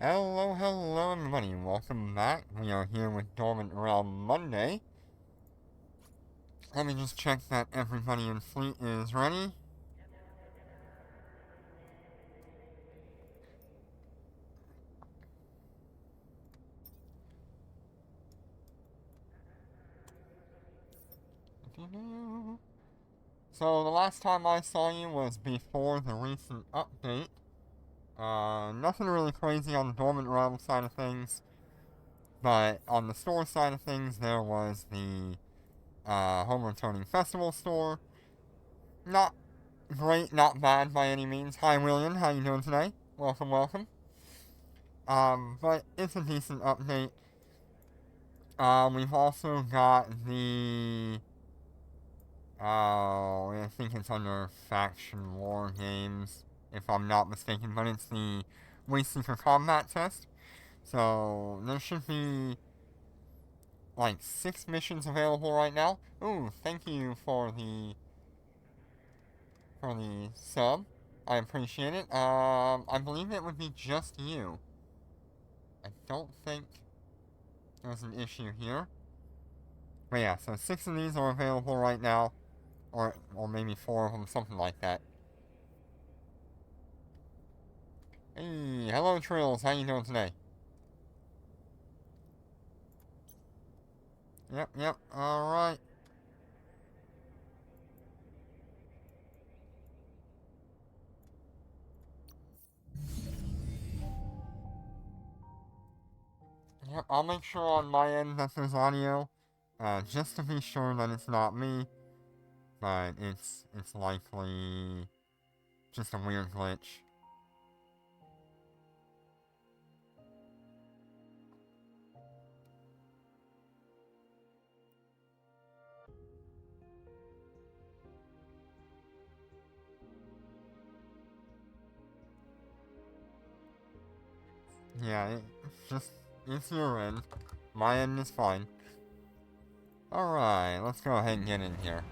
Hello, hello everybody, welcome back. We are here with Dormant Realm Monday. Let me just check that everybody in fleet is ready. So the last time I saw you was before the recent update. Nothing really crazy on the Dormant Realm side of things, but on the store side of things there was the Home Returning Festival store. Not great, not bad by any means. Hi William, how you doing today? Welcome, welcome. But it's a decent update. We've also got the, I think it's under Faction War Games, if I'm not mistaken, but it's the Wayseeker Combat Test. So, there should be, like, 6 missions available right now. Ooh, thank you for the sub. I appreciate it. I believe it would be just you. I don't think there's an issue here. But yeah, so 6 of these are available right now. Or maybe 4 of them, something like that. Hey, hello Trills, how you doing today? Yep, alright. Yep, I'll make sure on my end that there's audio. Just to be sure that it's not me. But it's likely just a weird glitch. Yeah, it's your end. My end is fine. Alright, let's go ahead and get in here.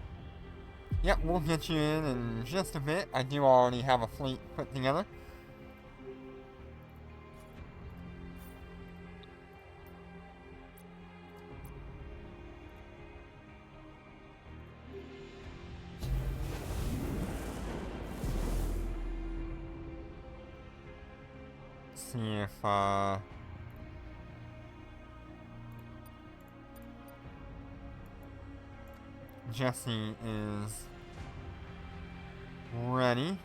Yep, we'll get you in just a bit. I do already have a fleet put together. See if, Jesse is ready.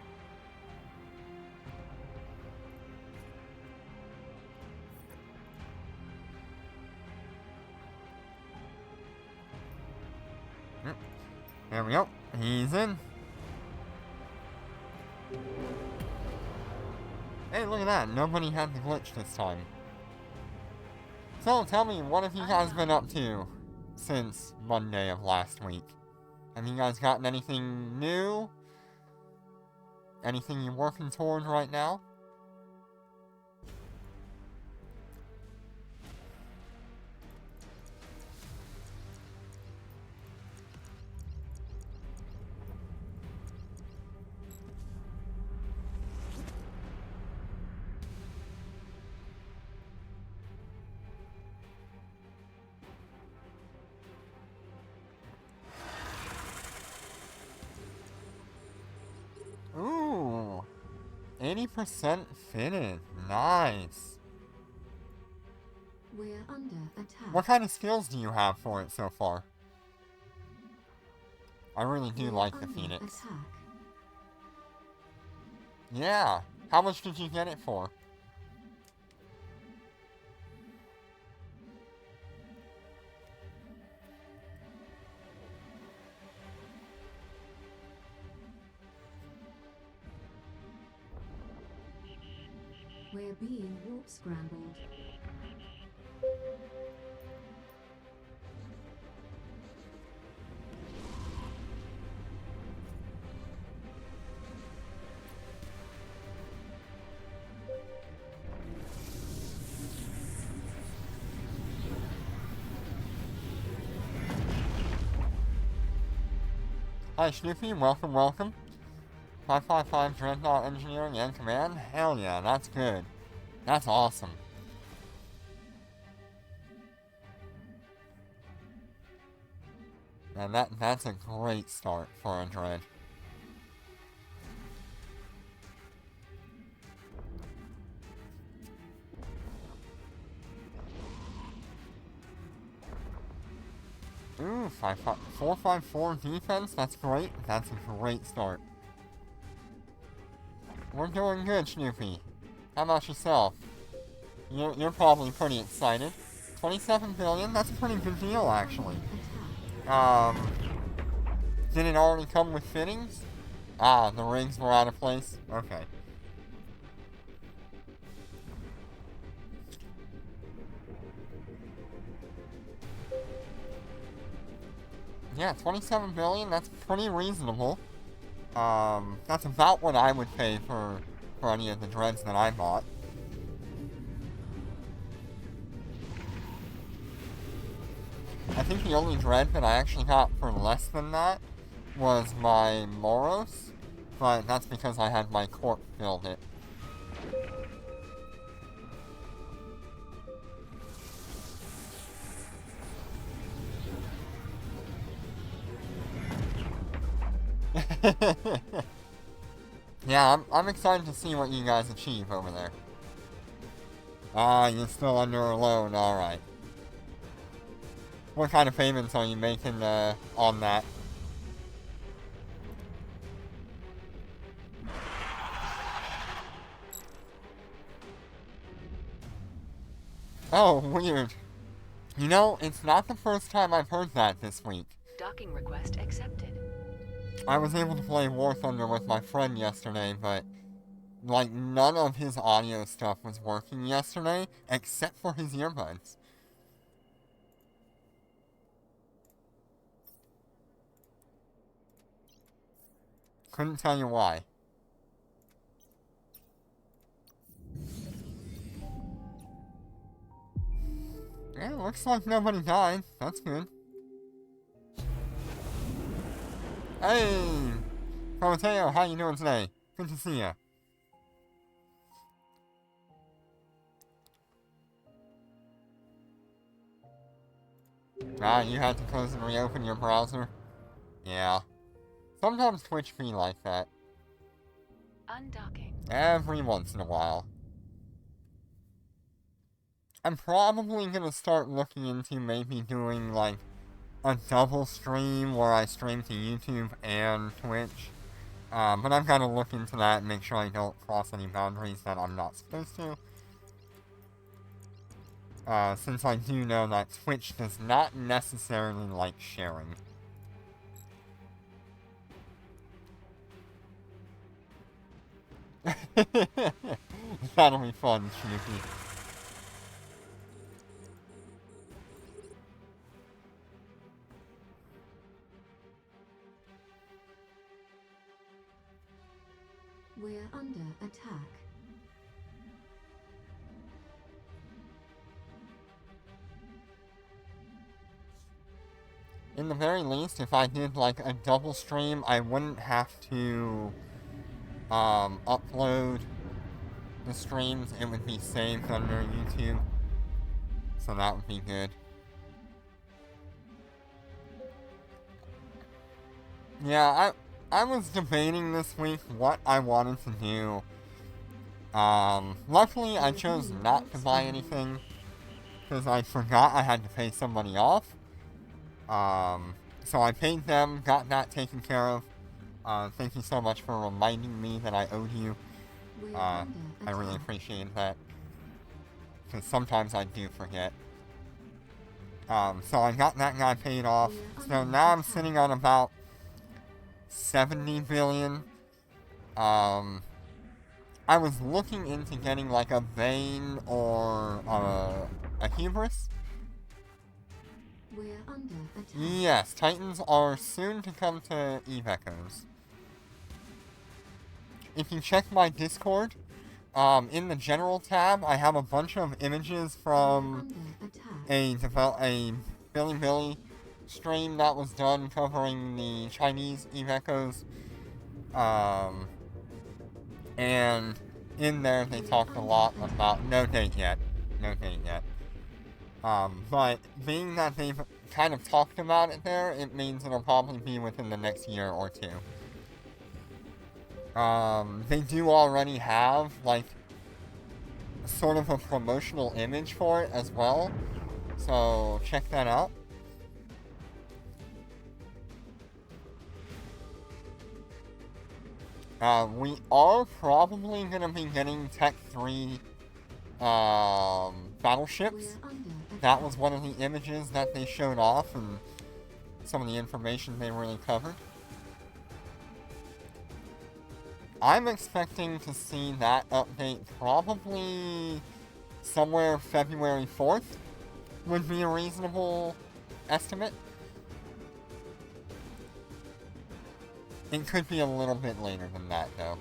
Yep. There we go. He's in. Hey, look at that. Nobody had the glitch this time. So, tell me, what have you guys been up to since Monday of last week? Have you guys gotten anything new? Anything you're working toward right now? Ooh, 80% fitted. Nice. We're under attack. What kind of skills do you have for it so far? I really do like the Phoenix. Attack. Yeah. How much did you get it for? We're being warp scrambled. Hi Snoopy, welcome, welcome. 555 Dreadnought Engineering and Command? Hell yeah, that's good. That's awesome. And that's a great start for a Dread. Ooh, 454 defense, that's great. That's a great start. We're doing good, Snoopy. How about yourself? You're probably pretty excited. 27 billion, that's a pretty good deal, actually. Did it already come with fittings? Ah, the rings were out of place? Okay. Yeah, 27 billion, that's pretty reasonable. That's about what I would pay for any of the dreads that I bought. I think the only dread that I actually got for less than that was my Moros, but that's because I had my corp build it. Yeah, I'm excited to see what you guys achieve over there. Ah, you're still under a loan, alright. What kind of payments are you making on that? Oh, weird. You know, it's not the first time I've heard that this week. Docking request accepted. I was able to play War Thunder with my friend yesterday, but like none of his audio stuff was working yesterday, except for his earbuds. Couldn't tell you why. Yeah, looks like nobody died. That's good. Hey! Prometeo, how you doing today? Good to see ya. Ah, you had to close and reopen your browser? Yeah. Sometimes Twitch be like that. Undocking. Every once in a while. I'm probably gonna start looking into maybe doing, like, a double stream where I stream to YouTube and Twitch. But I've gotta look into that and make sure I don't cross any boundaries that I'm not supposed to. Since I do know that Twitch does not necessarily like sharing. That'll be fun, Snoopy. We're under attack. In the very least, if I did like a double stream, I wouldn't have to upload the streams. It would be saved under YouTube. So that would be good. Yeah, I was debating this week what I wanted to do. Luckily I chose not to buy anything because I forgot I had to pay somebody off. So I paid them, got that taken care of. Thank you so much for reminding me that I owed you. I really appreciate that. Because sometimes I do forget. So I got that guy paid off. So now I'm sitting on about 70 billion. I was looking into getting like a Vane or a Hubris. We're under attack. Yes, Titans are soon to come to Eve Echoes. If you check my Discord, in the general tab, I have a bunch of images from a Billy stream that was done covering the Chinese Eve Echoes. And in there they talked a lot about, no date yet, no date yet. But being that they've kind of talked about it there, it means it'll probably be within the next year or two. They do already have, like, sort of a promotional image for it as well, so check that out. We are probably going to be getting Tech 3 battleships. That was one of the images that they showed off and some of the information they really covered. I'm expecting to see that update probably somewhere February 4th would be a reasonable estimate. It could be a little bit later than that, though.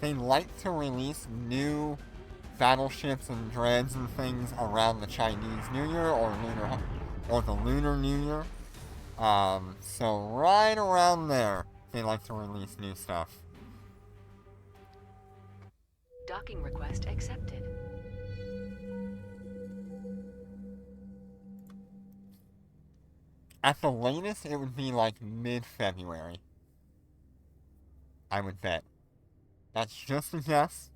They like to release new battleships and dreads and things around the Chinese New Year or the Lunar New Year. So right around there, they like to release new stuff. Docking request accepted. At the latest, it would be like mid-February. I would bet. That's just a guess.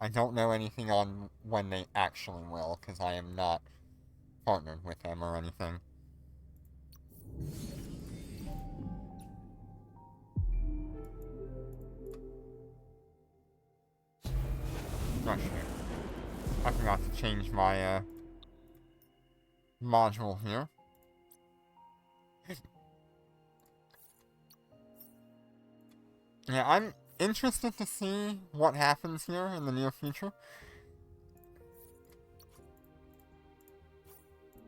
I don't know anything on when they actually will, because I am not partnered with them or anything. Not sure. I forgot to change my module here. Yeah, I'm interested to see what happens here in the near future.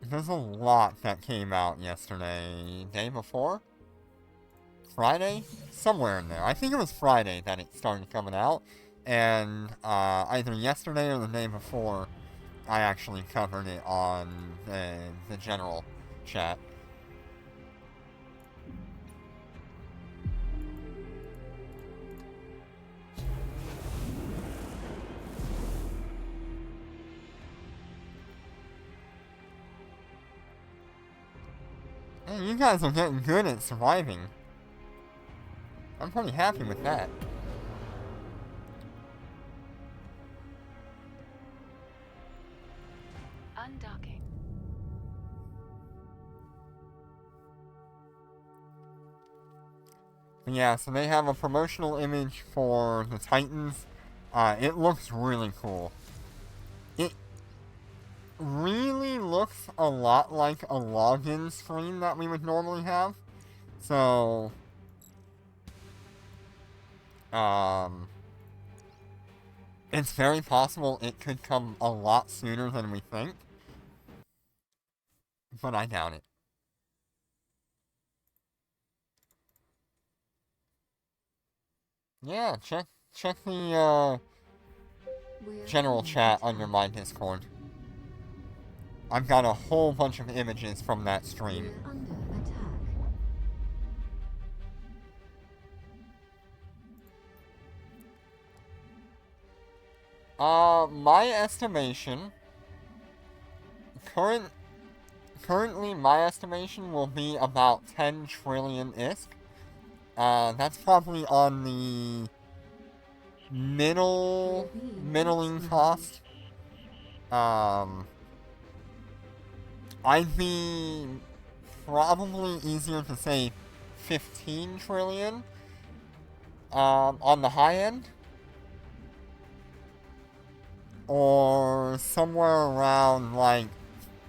There's a lot that came out yesterday, day before? Friday? Somewhere in there. I think it was Friday that it started coming out, and either yesterday or the day before, I actually covered it on the general chat. Hey, you guys are getting good at surviving. I'm pretty happy with that. Undocking. Yeah, so they have a promotional image for the Titans. It looks really cool. It really looks a lot like a login screen that we would normally have. So, it's very possible it could come a lot sooner than we think. But I doubt it. Yeah, check the general chat under my Discord. I've got a whole bunch of images from that stream. We're under attack. My estimation, currently my estimation will be about 10 trillion ISK. That's probably on the middling cost. I'd be probably easier to say 15 trillion, on the high end. Or somewhere around like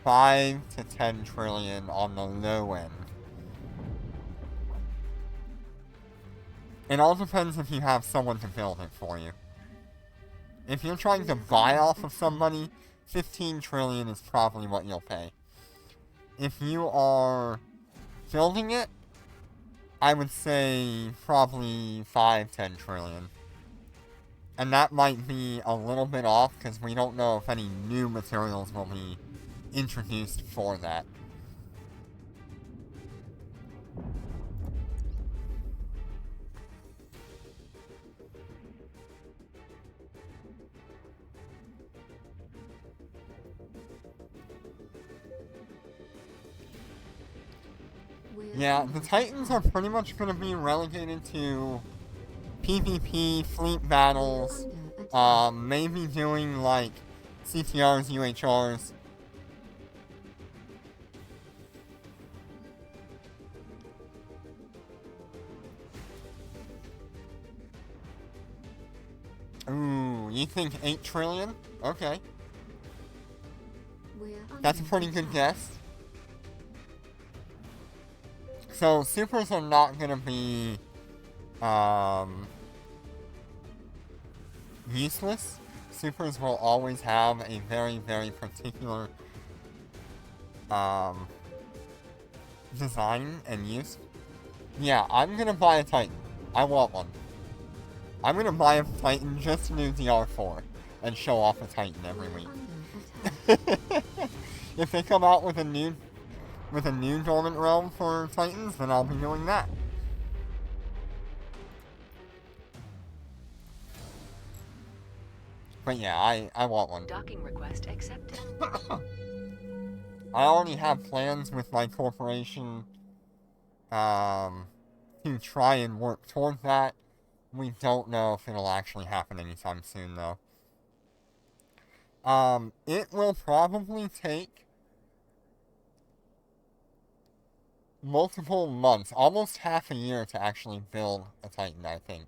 5 to 10 trillion on the low end. It all depends if you have someone to build it for you. If you're trying to buy off of somebody, 15 trillion is probably what you'll pay. If you are building it, I would say probably 5-10 trillion. And that might be a little bit off because we don't know if any new materials will be introduced for that. Yeah, the Titans are pretty much going to be relegated to PvP, fleet battles, maybe doing like CTRs, UHRs. Ooh, you think 8 trillion? Okay. That's a pretty good guess. So, supers are not gonna be, useless. Supers will always have a very, very particular, design and use. Yeah, I'm gonna buy a Titan. I want one. I'm gonna buy a Titan just to do DR4 and show off a Titan every week. If they come out with a new dormant realm for Titans, then I'll be doing that. But yeah, I want one. Docking request accepted. I already have plans with my corporation to try and work toward that. We don't know if it'll actually happen anytime soon, though. It will probably take multiple months, almost half a year to actually build a Titan, I think.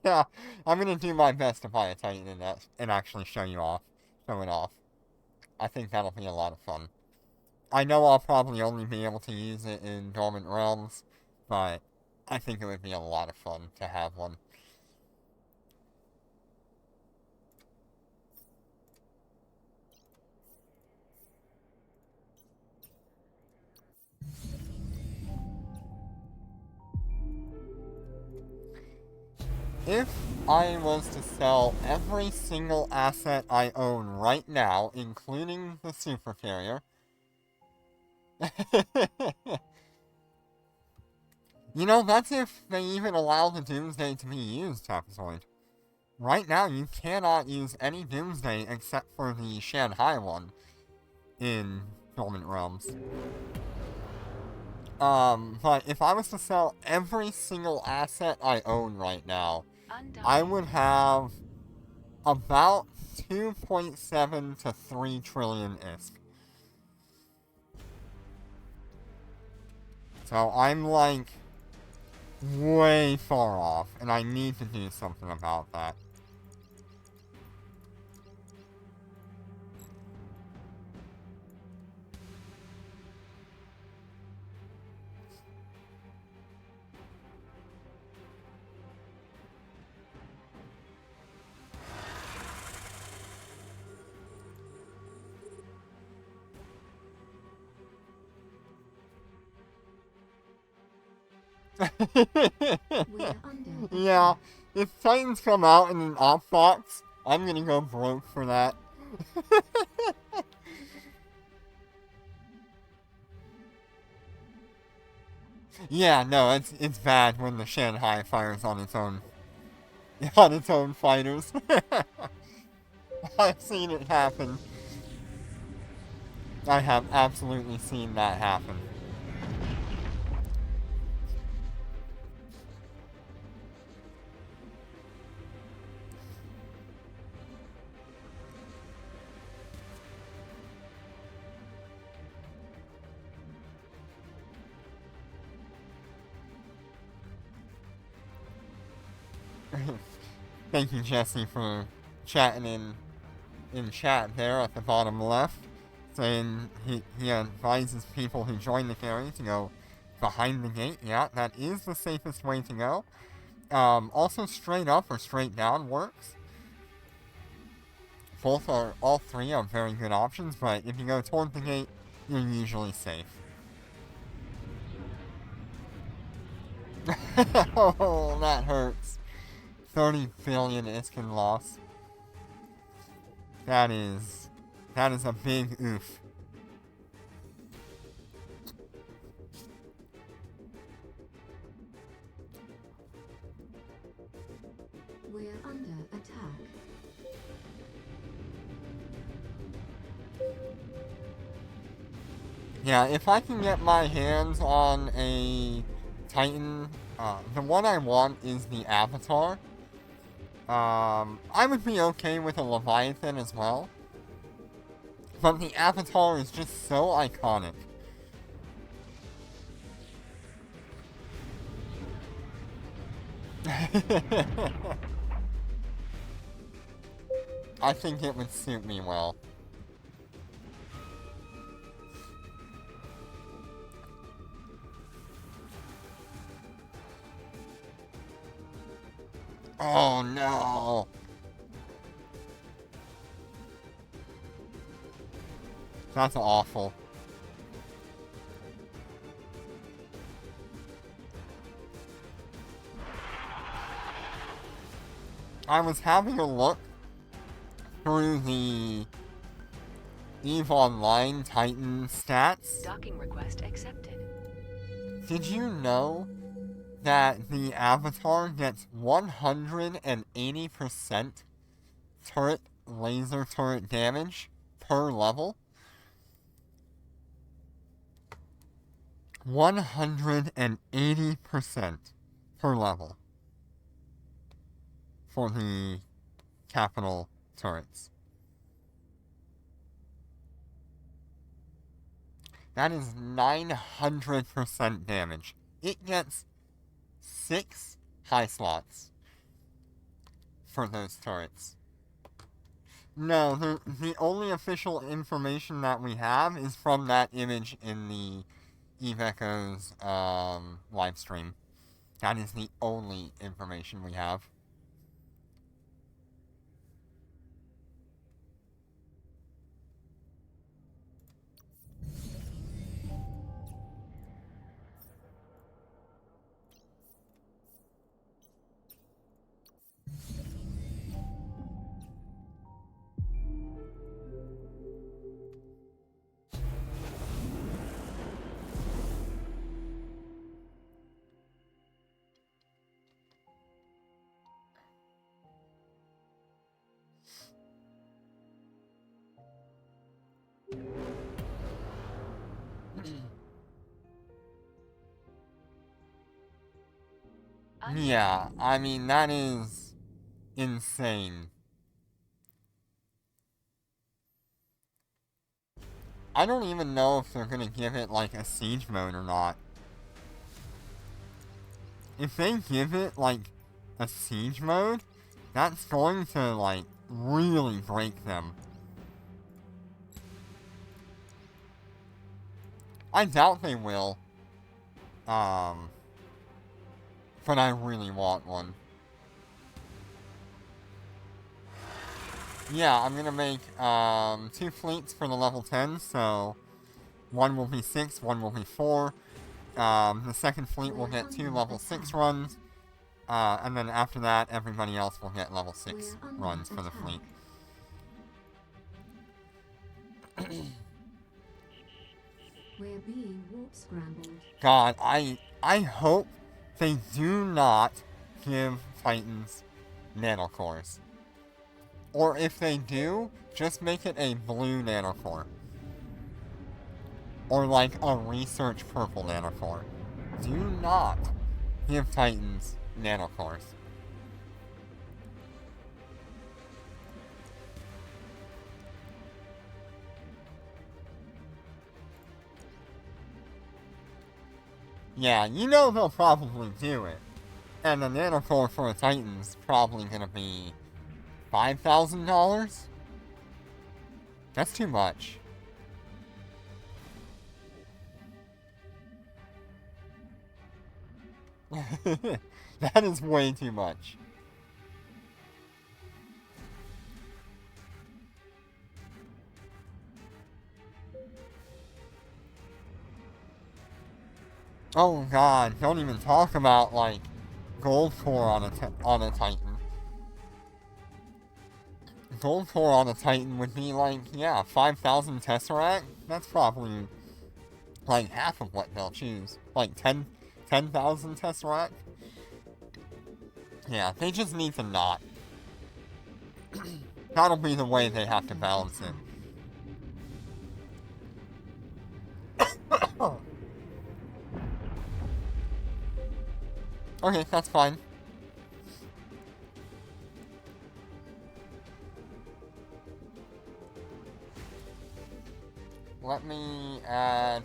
Yeah, I'm gonna do my best to buy a Titan and actually show it off. I think that'll be a lot of fun. I know I'll probably only be able to use it in Dormant Realms, but I think it would be a lot of fun to have one. If I was to sell every single asset I own right now, including the super carrier, you know, that's if they even allow the Doomsday to be used, Tapazoid. Right now, you cannot use any Doomsday except for the Shanghai one in Dormant Realms. But if I was to sell every single asset I own right now, I would have about 2.7 to 3 trillion ISK. So I'm like way far off, and I need to do something about that. Yeah, if Titans come out in an off box, I'm gonna go broke for that. Yeah, no, it's bad when the Shanghai fires on its own fighters. I've seen it happen. I have absolutely seen that happen. Thank you, Jesse, for chatting in chat there at the bottom left, saying he advises people who join the carry to go behind the gate. Yeah, that is the safest way to go. Also, straight up or straight down works. All three are very good options, but if you go toward the gate, you're usually safe. Oh, that hurts. 30 billion Iskin loss. That is a big oof. We're under attack. Yeah, if I can get my hands on a Titan, the one I want is the Avatar. I would be okay with a Leviathan as well. But the Avatar is just so iconic. I think it would suit me well. Oh no! That's awful. I was having a look through the EVE Online Titan stats. Docking request accepted. Did you know that the Avatar gets 180% laser turret damage per level? 180% per level for the capital turrets. That is 900% damage. It gets 6 high slots for those turrets. No, the only official information that we have is from that image in the Eve Echoes live stream. That is the only information we have. Yeah, I mean, that is insane. I don't even know if they're gonna give it, like, a siege mode or not. If they give it, like, a siege mode, that's going to, like, really break them. I doubt they will. But I really want one. Yeah, I'm gonna make, 2 fleets for the level 10, so one will be 6, one will be 4. The second fleet will get 2 level 6 runs, and then after that, everybody else will get level 6 runs for the fleet. We're being warp scrambled. God, I hope they do not give Titans nanocores. Or if they do, just make it a blue nanocore. Or like a research purple nanocore. Do not give Titans nanocores. Yeah, you know they'll probably do it. And the nanocore for a Titan's probably gonna be $5,000? That's too much. That is way too much. Oh god, don't even talk about, like, gold core on a Titan. Gold core on a Titan would be like, yeah, 5,000 Tesseract? That's probably, like, half of what they'll choose. Like, 10,000 Tesseract? Yeah, they just need to not. That'll be the way they have to balance it. Okay, that's fine. Let me add...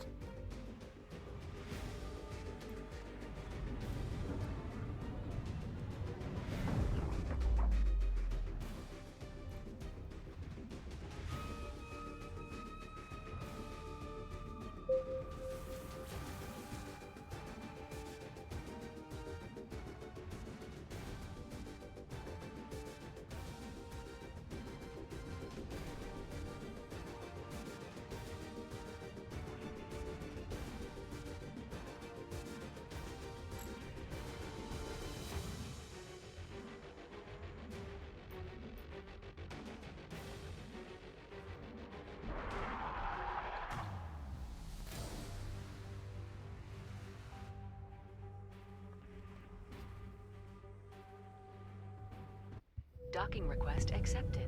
Docking request accepted.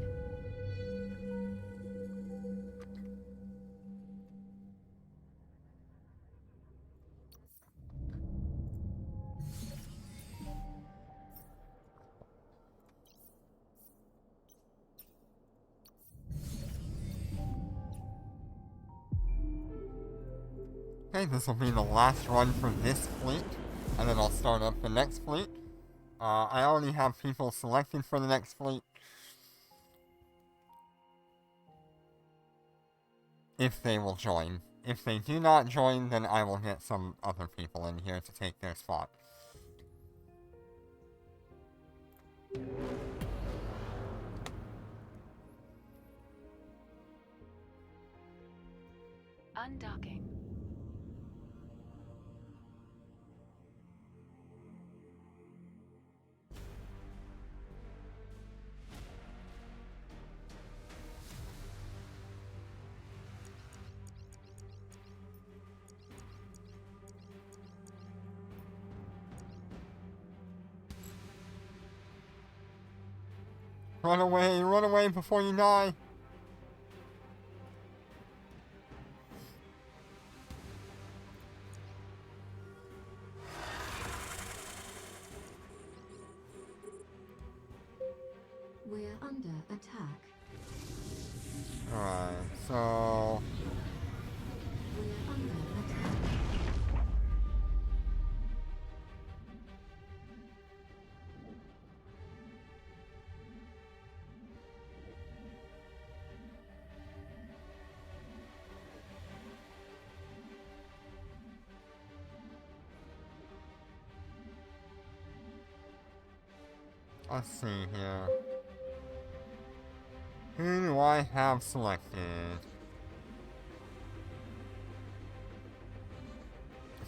Okay, this will be the last run for this fleet, and then I'll start up the next fleet. I already have people selected for the next fleet. If they will join. If they do not join, then I will get some other people in here to take their spot. Undocking. Run away before you die! We're under attack. Alright, so... We're under attack. Let's see here. Who do I have selected?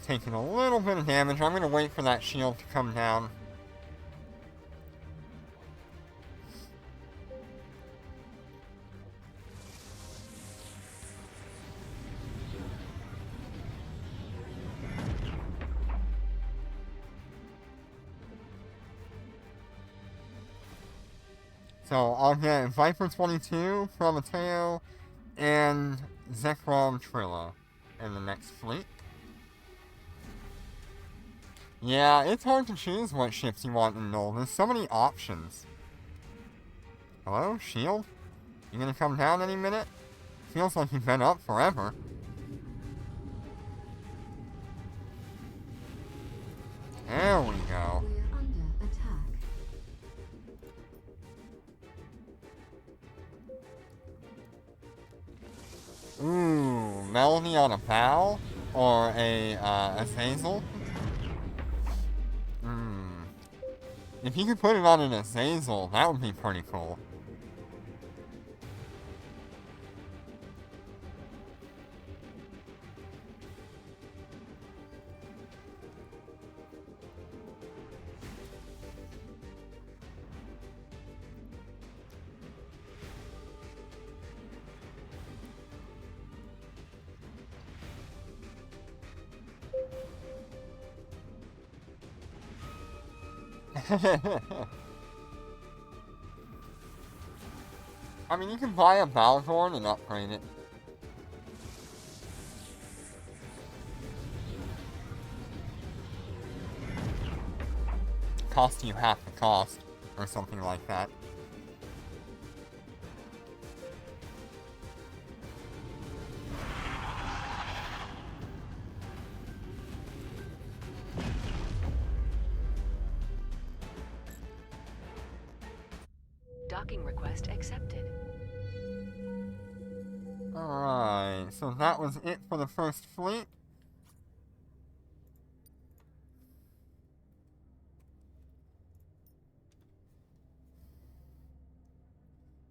Taking a little bit of damage. I'm going to wait for that shield to come down. So I'll get Viper 22, Prometeo, and Zekrom Trilla in the next fleet. Yeah, it's hard to choose what ships you want in Null. There's so many options. Hello, shield? You gonna come down any minute? Feels like you've been up forever. There we go. We're under attack. Ooh, Melody on a Bow? Or a Azazel? If you could put it on an Azazel, that would be pretty cool. I mean, you can buy a Balgorn and upgrade it. cost you half the cost, or something like that. Docking request accepted. Alright, so that was it for the first fleet.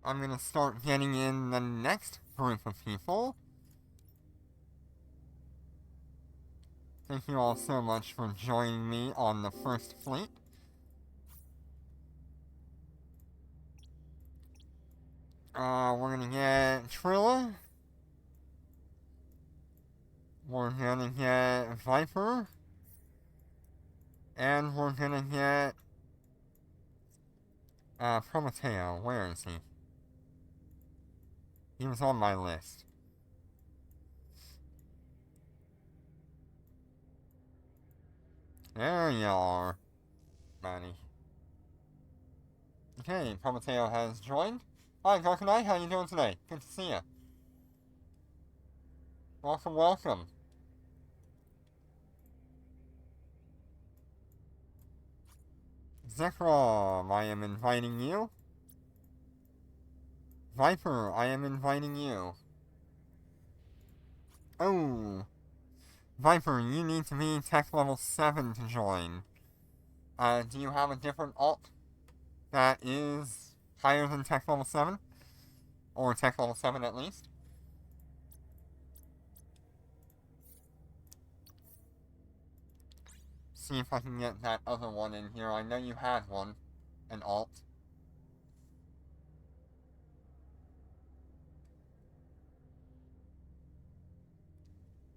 I'm gonna start getting in the next group of people. Thank you all so much for joining me on the first fleet. We're gonna get Trilla. We're gonna get Viper. And we're gonna get Prometeo. Where is he? He was on my list. There you are, buddy. Okay, Prometeo has joined. Hi, Garkanai, how you doing today? Good to see you. Welcome, welcome. Zekrom, I am inviting you. Viper, I am inviting you. Oh, Viper, you need to be tech level 7 to join. Do you have a different alt that is higher than tech level 7? Or tech level 7 at least? See if I can get that other one in here. I know you had one. An alt.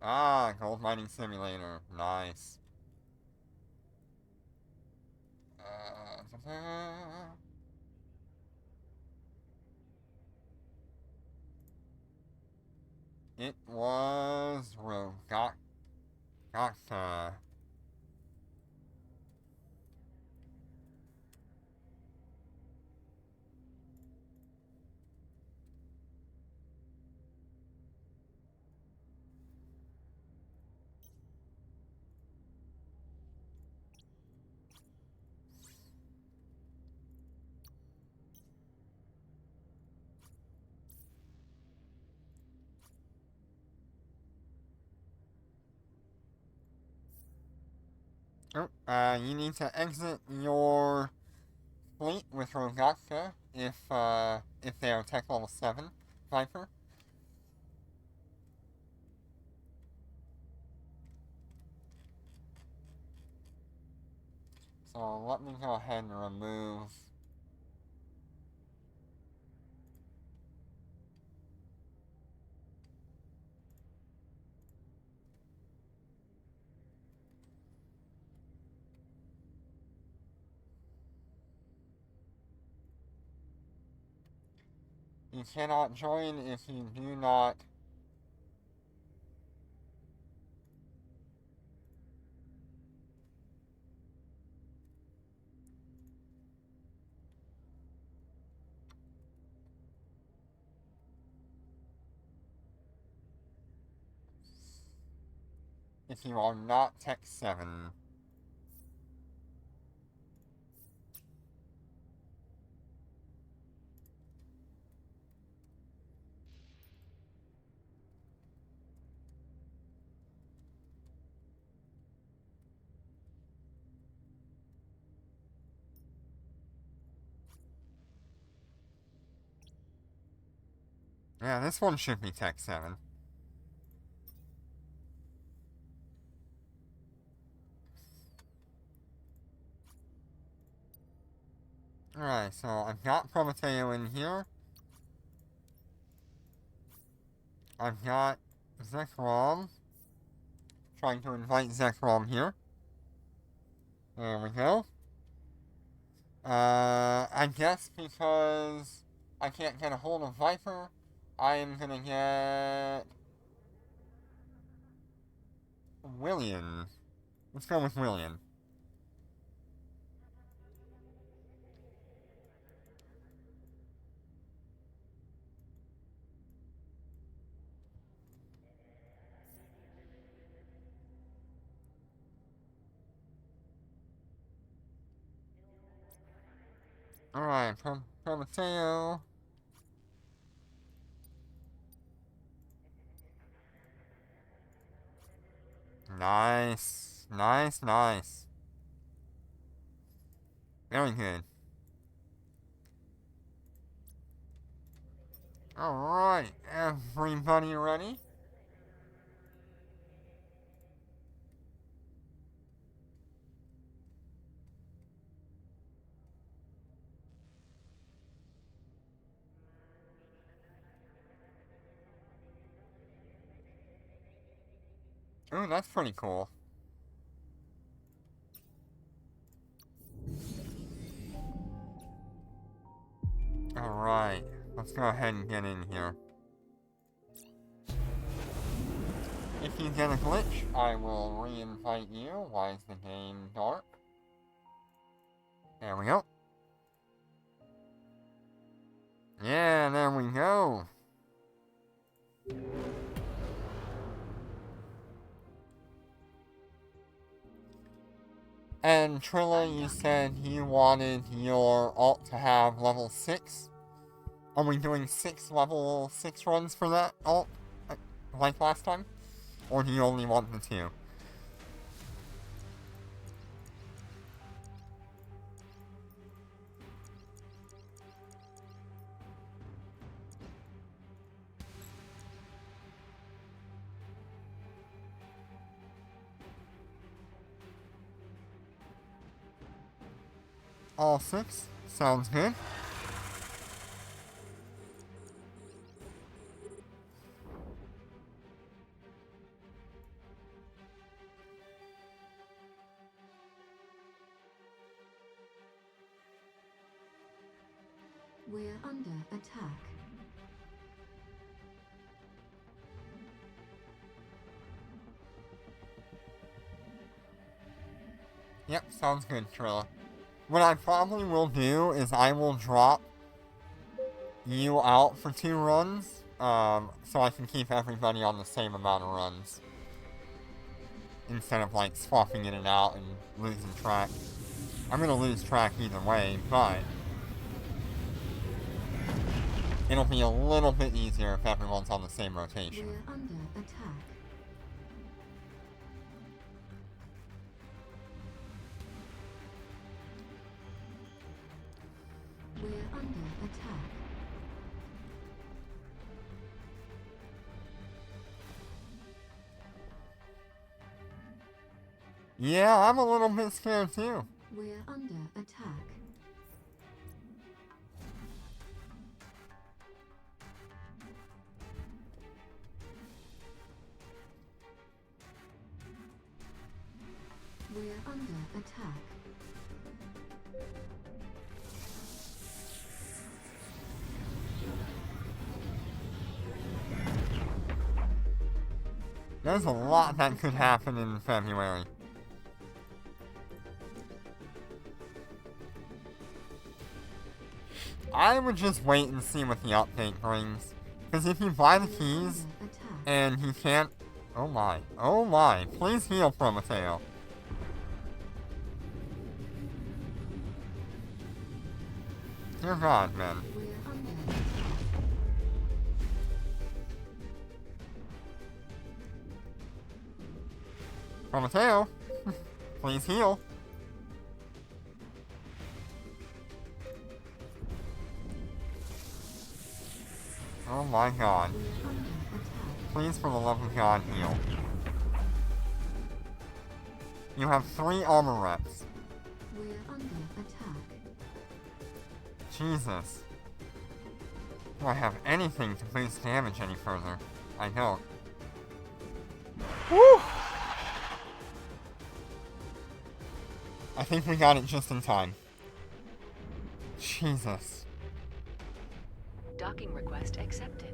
Ah, gold mining simulator. Nice. It was Rogata. Oh, you need to exit your fleet with Rogata if they are tech level 7, Viper. So let me go ahead and remove. You cannot join if you do not. If you are not tech 7. Yeah, this one should be tech 7. Alright, so I've got Prometeo in here. I've got Zekrom. Trying to invite Zekrom here. There we go. I guess because I can't get a hold of Viper, I am gonna get William. Let's go with William. Alright, Prometeo. Nice. Nice, nice. Very good. Alright, everybody ready? Ooh, that's pretty cool. Alright, let's go ahead and get in here. If you get a glitch, I will re-invite you. Why is the game dark? There we go. Yeah, there we go. And Trilla, you said you wanted your alt to have level 6. Are we doing 6 level 6 runs for that alt, like last time? Or do you only want the 2? All 6? Sounds good. We're under attack. Yep, sounds good, Trilla. What I probably will do is I will drop you out for 2 runs, so I can keep everybody on the same amount of runs. Instead of, like, swapping in and out and losing track. I'm gonna lose track either way, but it'll be a little bit easier if everyone's on the same rotation. We're under attack. We're under attack. Yeah, I'm a little bit scared too. We're under attack. We're under attack. There's a lot that could happen in February. I would just wait and see what the update brings. Because if you buy the keys Under attack. and you can't... Oh my, please heal Prometeo. Dear God, man. We're under attack. Prometeo, please heal. Oh my God. We're under attack. Please, for the love of God, heal. You have 3 armor reps. We're under attack. Jesus. Do I have anything to boost damage any further? I don't. Woo! I think we got it just in time. Jesus. Docking request accepted.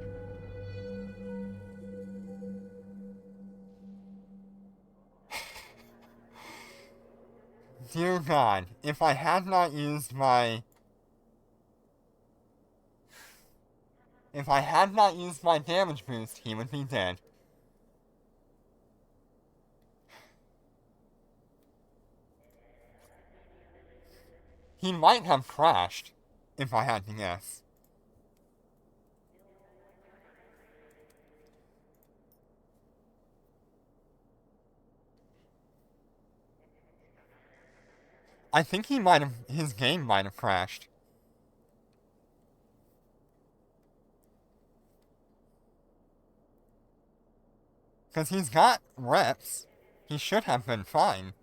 Dear God, if I had not used my... If I had not used my damage boost, he would be dead. He might have crashed. if I had to guess. I think his game might have crashed. Because he's got reps. He should have been fine.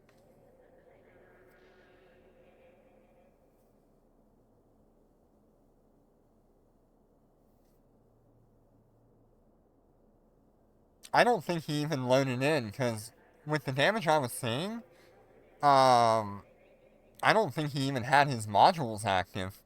I don't think he even loaded in, because with the damage I was seeing, I don't think he even had his modules active.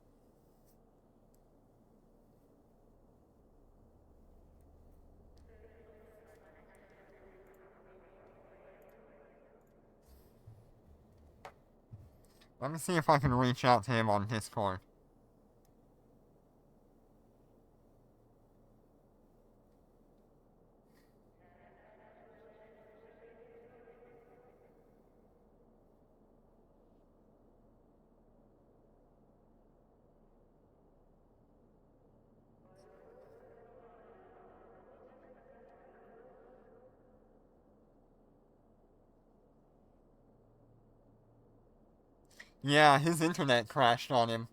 Let me see if I can reach out to him on Discord. Yeah, his internet crashed on him.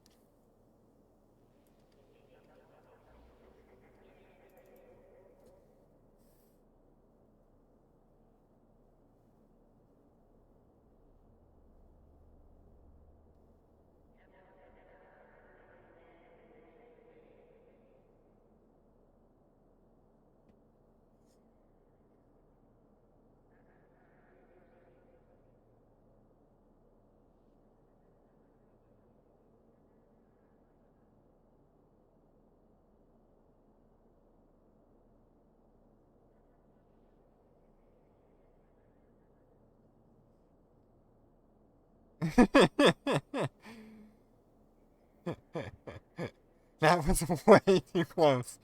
That was way too close.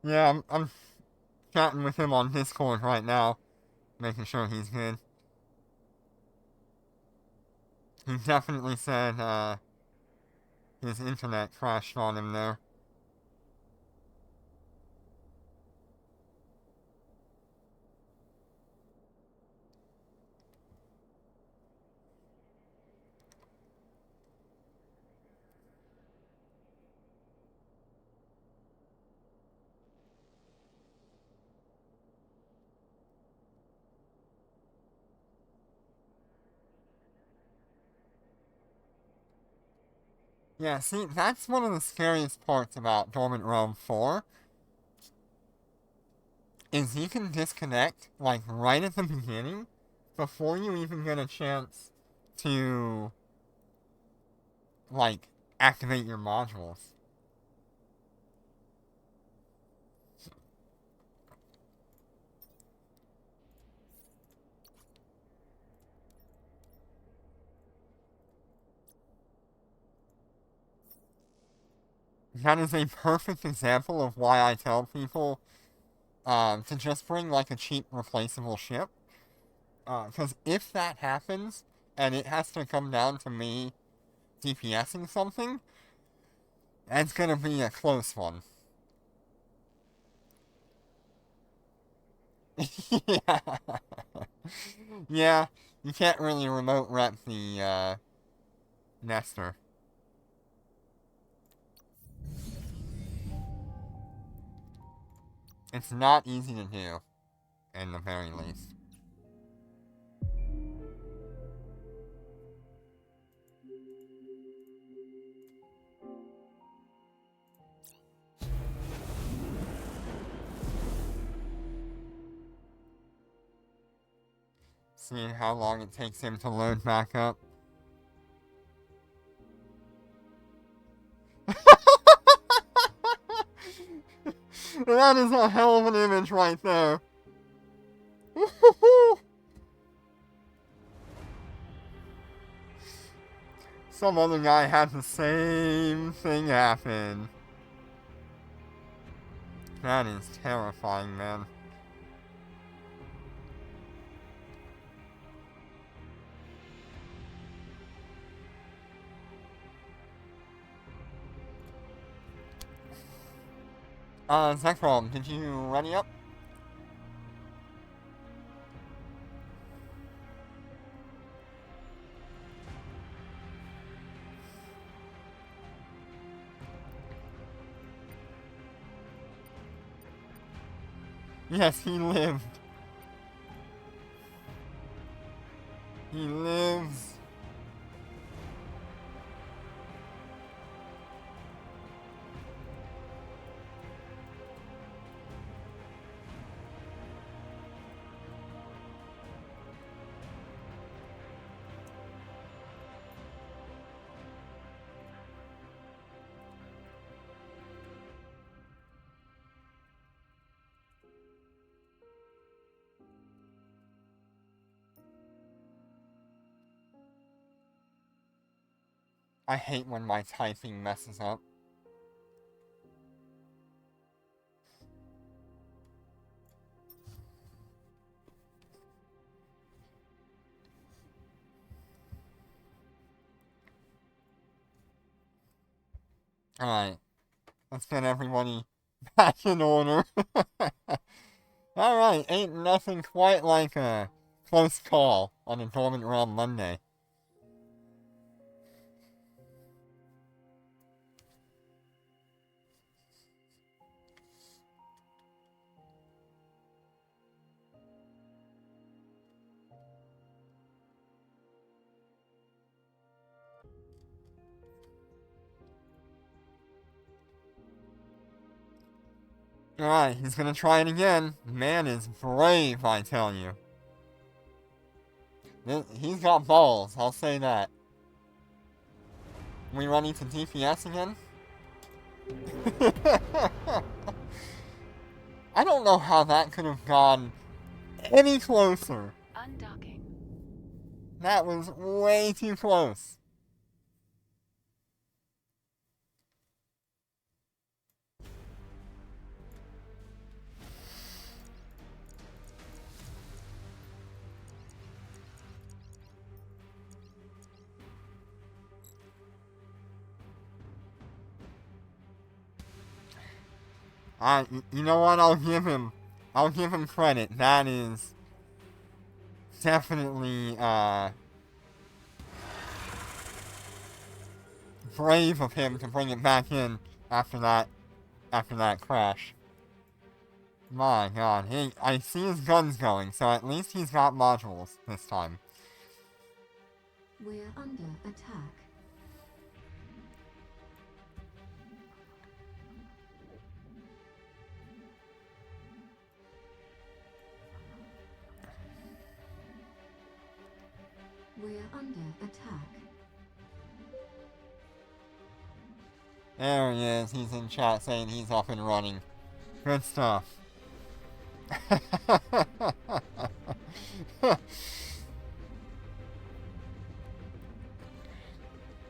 Yeah, I'm chatting with him on Discord right now, making sure he's good. He definitely said, his internet crashed on him there. Yeah, see, that's one of the scariest parts about Dormant Realm 4, is you can disconnect, like, right at the beginning, before you even get a chance to, like, activate your modules. That is a perfect example of why I tell people to just bring, like, a cheap replaceable ship. Because if that happens, and it has to come down to me DPSing something, that's gonna be a close one. Yeah. Yeah, you can't really remote rep the, Nestor. It's not easy to do, in the very least. See how long it takes him to load back up. That is a hell of an image right there. Some other guy had the same thing happen. That is terrifying, man. Zekrom, did you ready up? Yes, he lived. He lives. I hate when my typing messes up. Alright, let's get everybody back in order. Alright, ain't nothing quite like a close call on a Dormant Realm Monday. Alright, he's gonna try it again. Man is brave, I tell you. He's got balls, I'll say that. We ready to DPS again? I don't know how that could have gone any closer. Undocking. That was way too close. You know what? I'll give him credit. That is definitely, brave of him to bring it back in after that crash. My god, I see his guns going, so at least he's got modules this time. We're under attack. We're under attack. There he is, he's in chat saying he's up and running. Good stuff.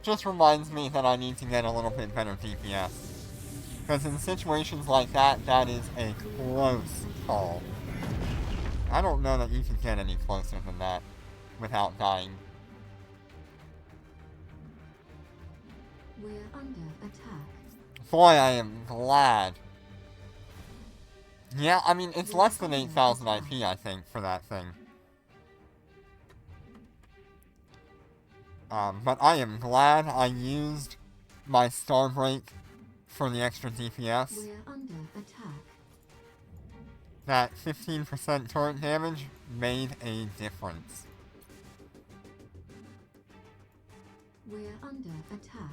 Just reminds me that I need to get a little bit better DPS. Because in situations like that, that is a close call. I don't know that you can get any closer than that without dying. We're under attack. Boy, I am glad. Yeah, I mean, it's less than 8,000 IP, I think, for that thing. But I am glad I used my Star Break for the extra DPS. We're under attack. That 15% turret damage made a difference. We're under attack.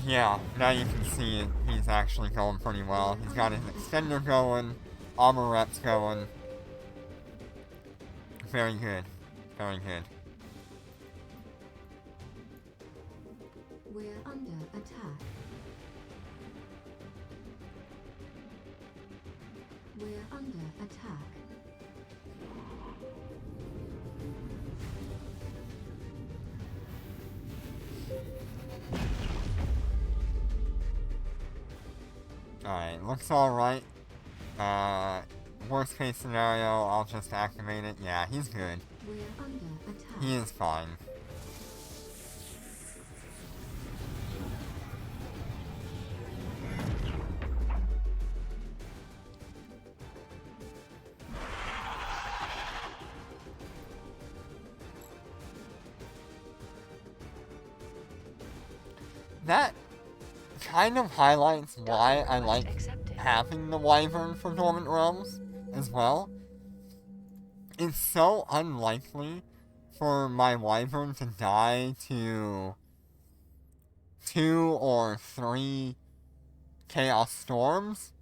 Yeah, now you can see it. He's actually going pretty well. He's got his extender going, armor reps going. Very good. Very good. We're under attack. We're under attack. Alright, looks alright. Worst case scenario, I'll just activate it. Yeah, he's good. We're under attack. He is fine. that kind of highlights why I like accepted. having the Wyvern for Dormant Realms as well. It's so unlikely for my Wyvern to die to 2 or 3 Chaos Storms.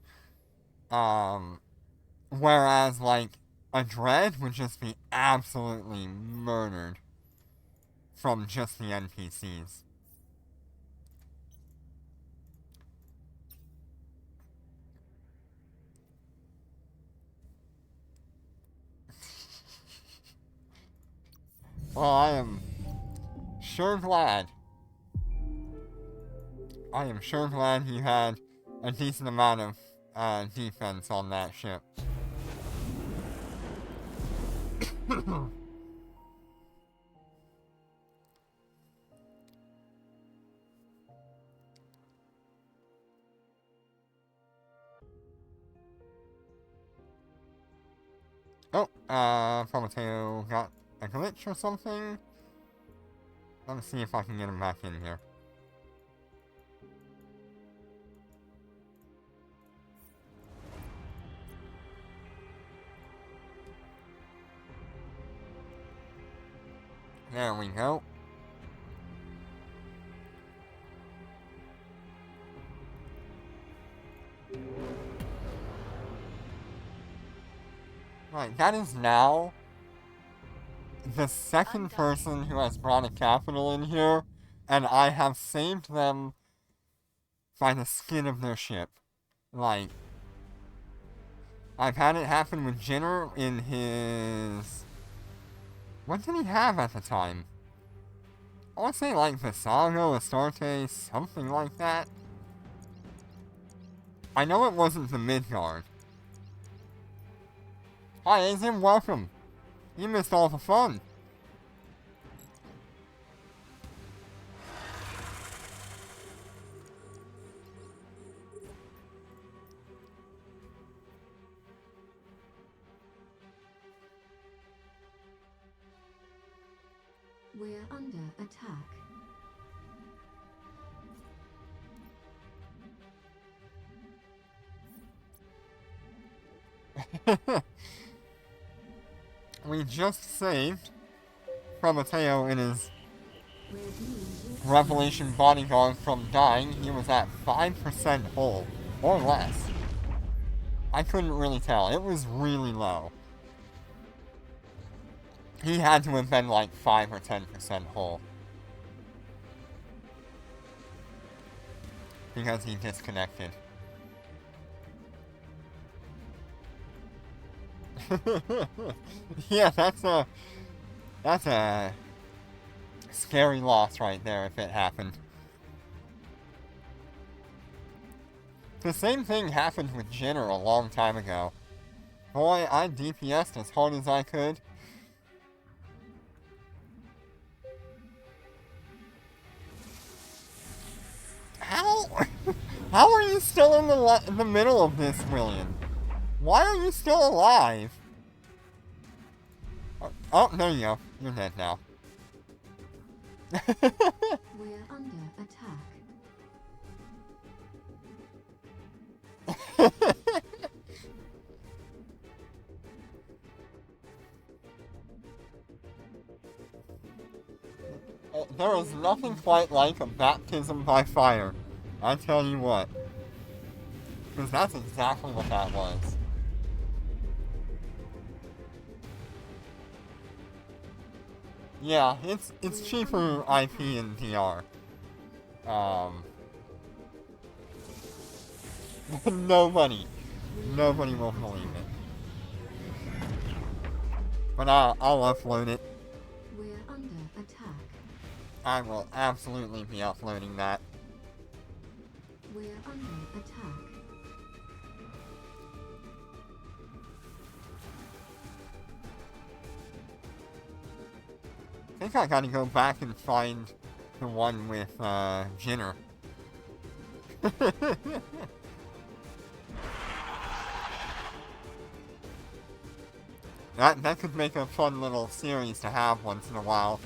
Whereas, like, a Dread would just be absolutely murdered from just the NPCs. Well, I am sure glad. I am sure glad he had a decent amount of defense on that ship. Oh, Prometeo got a glitch or something. Let me see if I can get him back in here. There we go. Right, that is now the second person who has brought a capital in here, and I have saved them by the skin of their ship. Like, I've had it happen with Jenner in his... What did he have at the time? I want to say like Visago, Astarte, something like that. I know it wasn't the Midgard. Hi, Azim, welcome. You missed all the fun. We're under attack. We just saved Prometeo in his We're being hit. Revelation bodyguard from dying. He was at 5% whole, or less. I couldn't really tell. It was really low. He had to have been like 5 or 10% whole. Because he disconnected. Yeah, that's a scary loss right there if it happened. The same thing happened with Jenner a long time ago. Boy, I DPS'd as hard as I could. How? How are you still in the middle of this, William? Why are you still alive? Oh, there you go. You're dead now. We're under attack. There is nothing quite like a baptism by fire. I tell you what. Because that's exactly what that was. Yeah, it's cheaper IP in DR. Nobody will believe it. But I'll upload it. We're under attack. I will absolutely be uploading that. We're under attack. I think I gotta go back and find the one with, Jenner. That could make a fun little series to have once in a while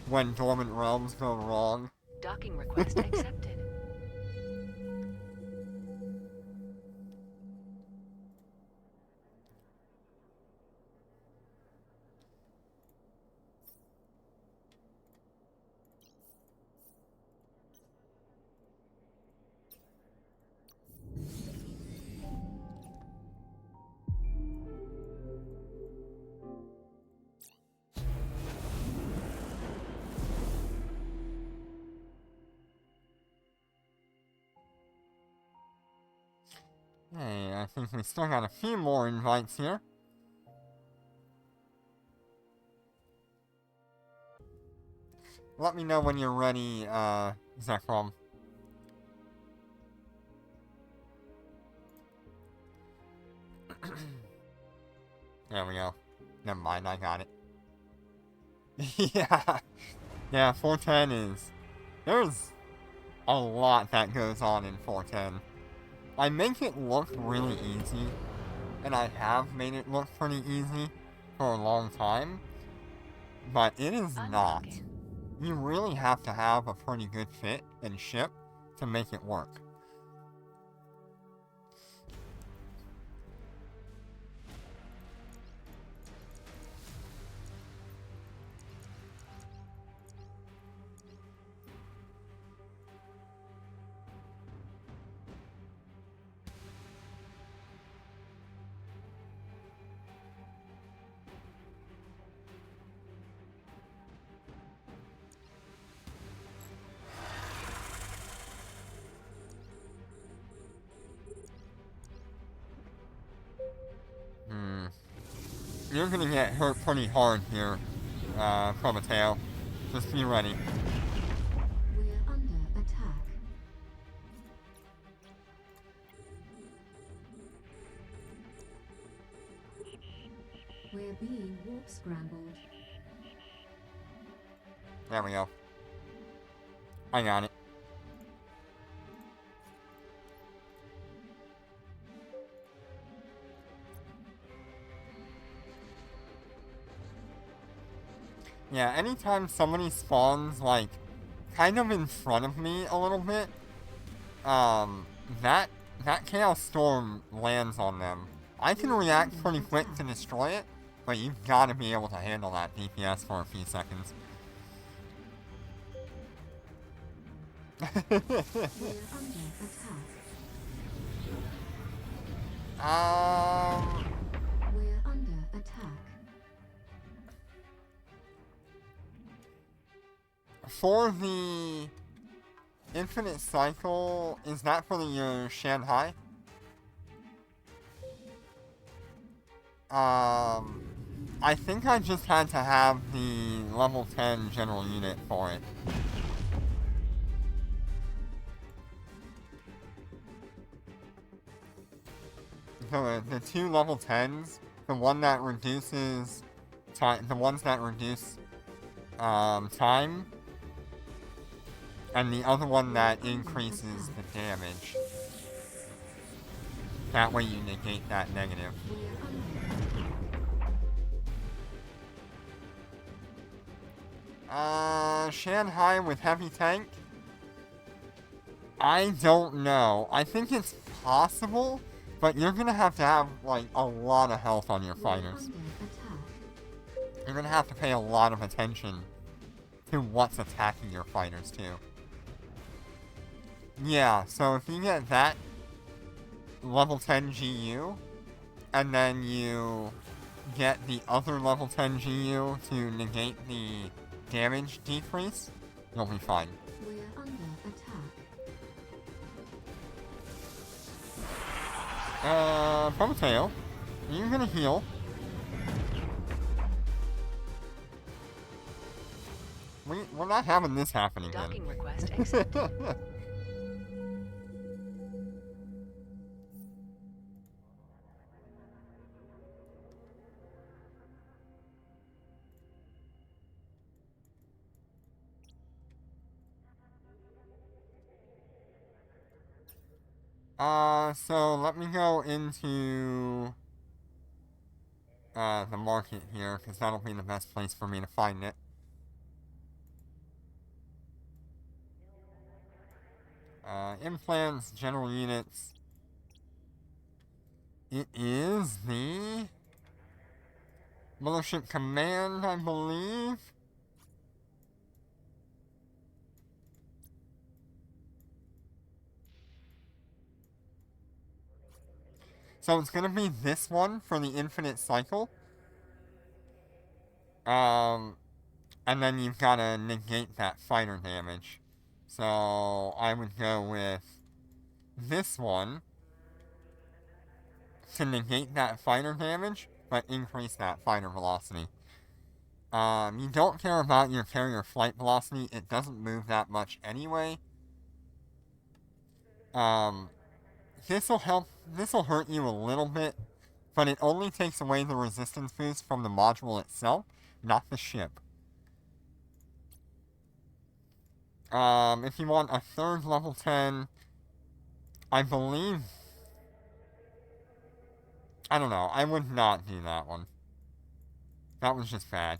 when Dormant Realms go wrong. Docking request accepted. Hey, I think we still got a few more invites here. Let me know when you're ready, Zekrom. There we go. Never mind, I got it. Yeah. Yeah, 410 is... There's a lot that goes on in 410. I make it look really easy, and I have made it look pretty easy for a long time, but it is not. Unlocking. You really have to have a pretty good fit and ship to make it work. You're gonna get hurt pretty hard here, Prometeo. Just be ready. We're under attack. We're being warp scrambled. There we go. I got it. Yeah, anytime somebody spawns, like, kind of in front of me a little bit, that Chaos Storm lands on them. I can react pretty quick to destroy it, but you've gotta be able to handle that DPS for a few seconds. We're under attack. We're under attack. For the Infinite Cycle, is that for the Shanghai? I think I just had to have the level 10 general unit for it. The two level 10s, the one that reduces time, the ones that reduce time, and the other one that increases the damage. That way you negate that negative. Shanghai with heavy tank? I don't know. I think it's possible, but you're gonna have to have, like, a lot of health on your fighters. You're gonna have to pay a lot of attention to what's attacking your fighters, too. Yeah, so if you get that level 10 GU, and then you get the other level 10 GU to negate the damage decrease, you'll be fine. We're under attack. Prometeo, you're gonna heal. We're not having this happen again. Docking request accepted. So let me go into the market here, because that'll be the best place for me to find it. Implants, general units. It is the Mothership Command, I believe. So it's gonna be this one for the Infinite Cycle. And then you've gotta negate that fighter damage. So I would go with this one. to negate that fighter damage, but increase that fighter velocity. You don't care about your carrier flight velocity, it doesn't move that much anyway. This'll hurt you a little bit, but it only takes away the resistance boost from the module itself, not the ship. If you want a third level 10, I believe... I don't know, I would not do that one. That was just bad.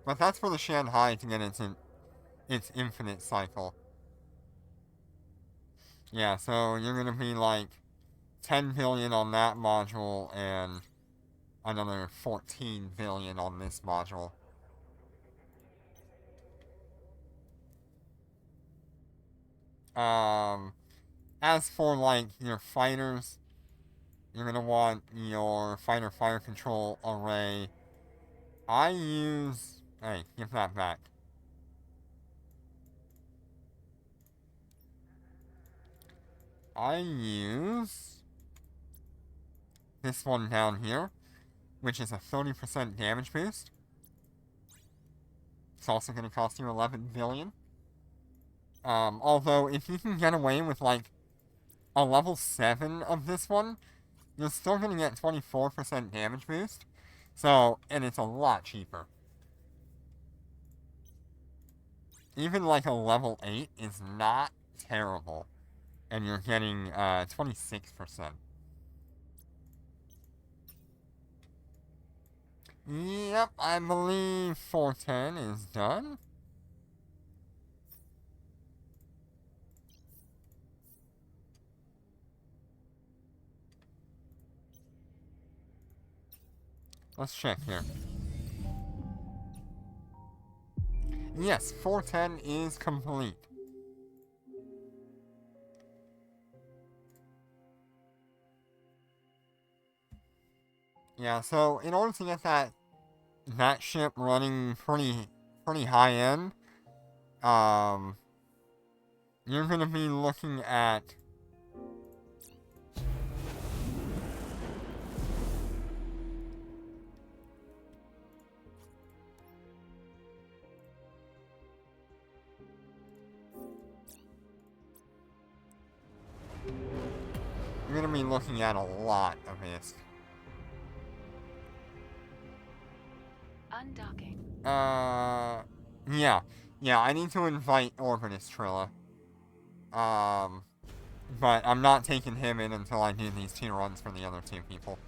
But that's for the Shanghai to get its infinite cycle. Yeah, so you're gonna be like 10 billion on that module and another 14 billion on this module. As for like your fighters, you're gonna want your fighter fire control array. Hey, give that back. I use this one down here, which is a 30% damage boost. It's also going to cost you 11 billion. Although, if you can get away with, like, a level 7 of this one, you're still going to get 24% damage boost. So, and it's a lot cheaper. Even, like, a level 8 is not terrible. And you're getting, 26%. Yep, I believe 410 is done. Let's check here. Yes, 410 is complete. Yeah, so in order to get that ship running pretty high end, you're gonna be looking at a lot of this. Undocking. Yeah, I need to invite Orbitus Trilla. But I'm not taking him in until I do these 2 runs for the other 2 people.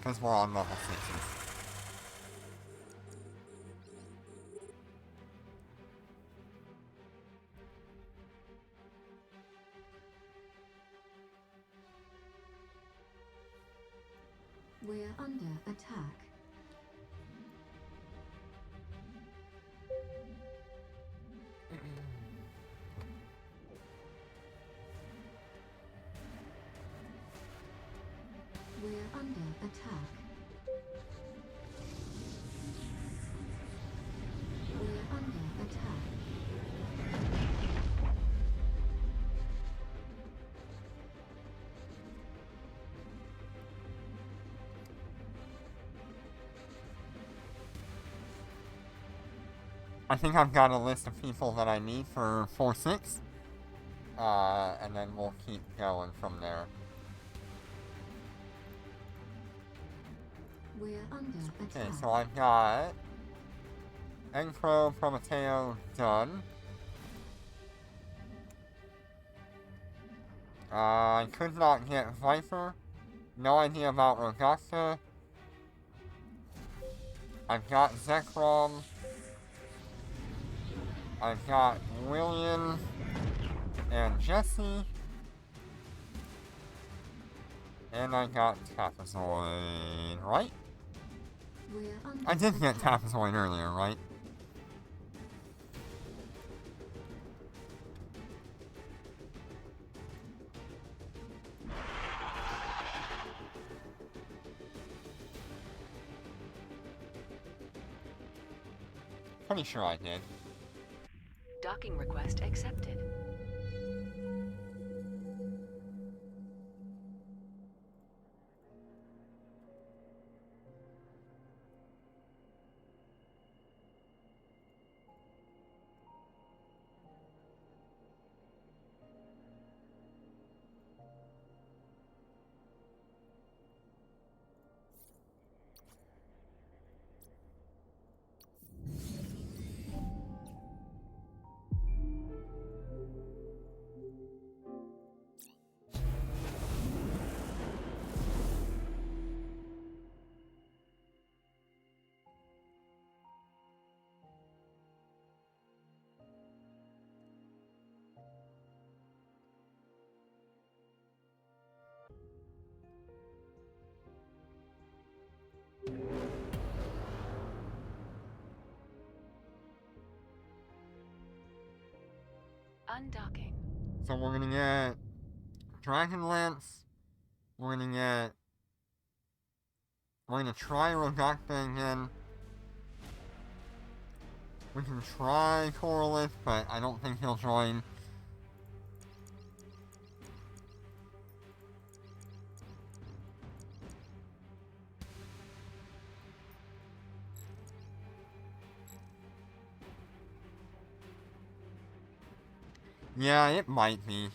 Because we're on level 6s. We're under attack. We're under attack. We're under attack. I think I've got a list of people that I need for 4-6. And then we'll keep going from there. We're under attack. Okay, so I've got Encro, Prometeo done. I could not get Viper. No idea about Rogasta. I've got Zekrom. I've got William and Jesse. And I got Tapazoid, right? We're under I did get attack. Tapazoid earlier, right? Pretty sure I did. Docking request accepted. Undocking. So we're gonna get Dragonlance. We're gonna try Rogacta again. We can try Coralith, but I don't think he'll join. Yeah, it might be.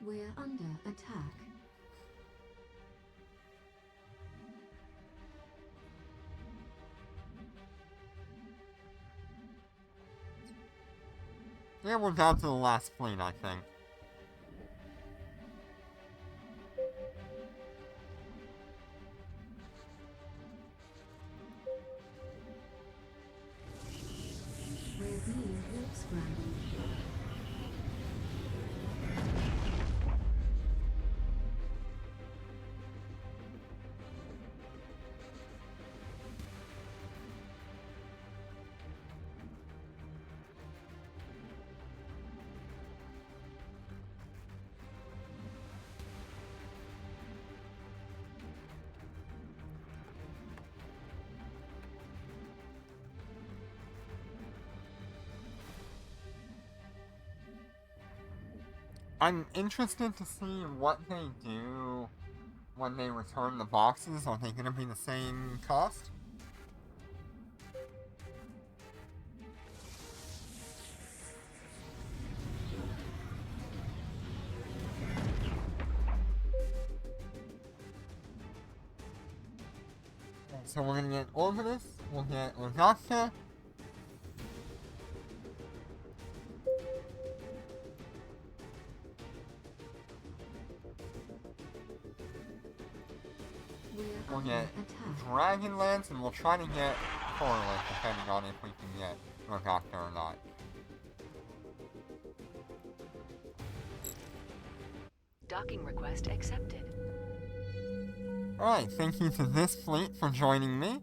We're under attack. Yeah, we're down to the last fleet, I think. We're being warp scrambled. I'm interested to see what they do when they return the boxes. Are they gonna be the same cost? So we're gonna get Orbitus, we'll get Rogacta. We're We'll under get attack. Dragonlance, and we'll try to get Coralith, depending on if we can get Rogacta or not. Docking request accepted. Alright, thank you to this fleet for joining me.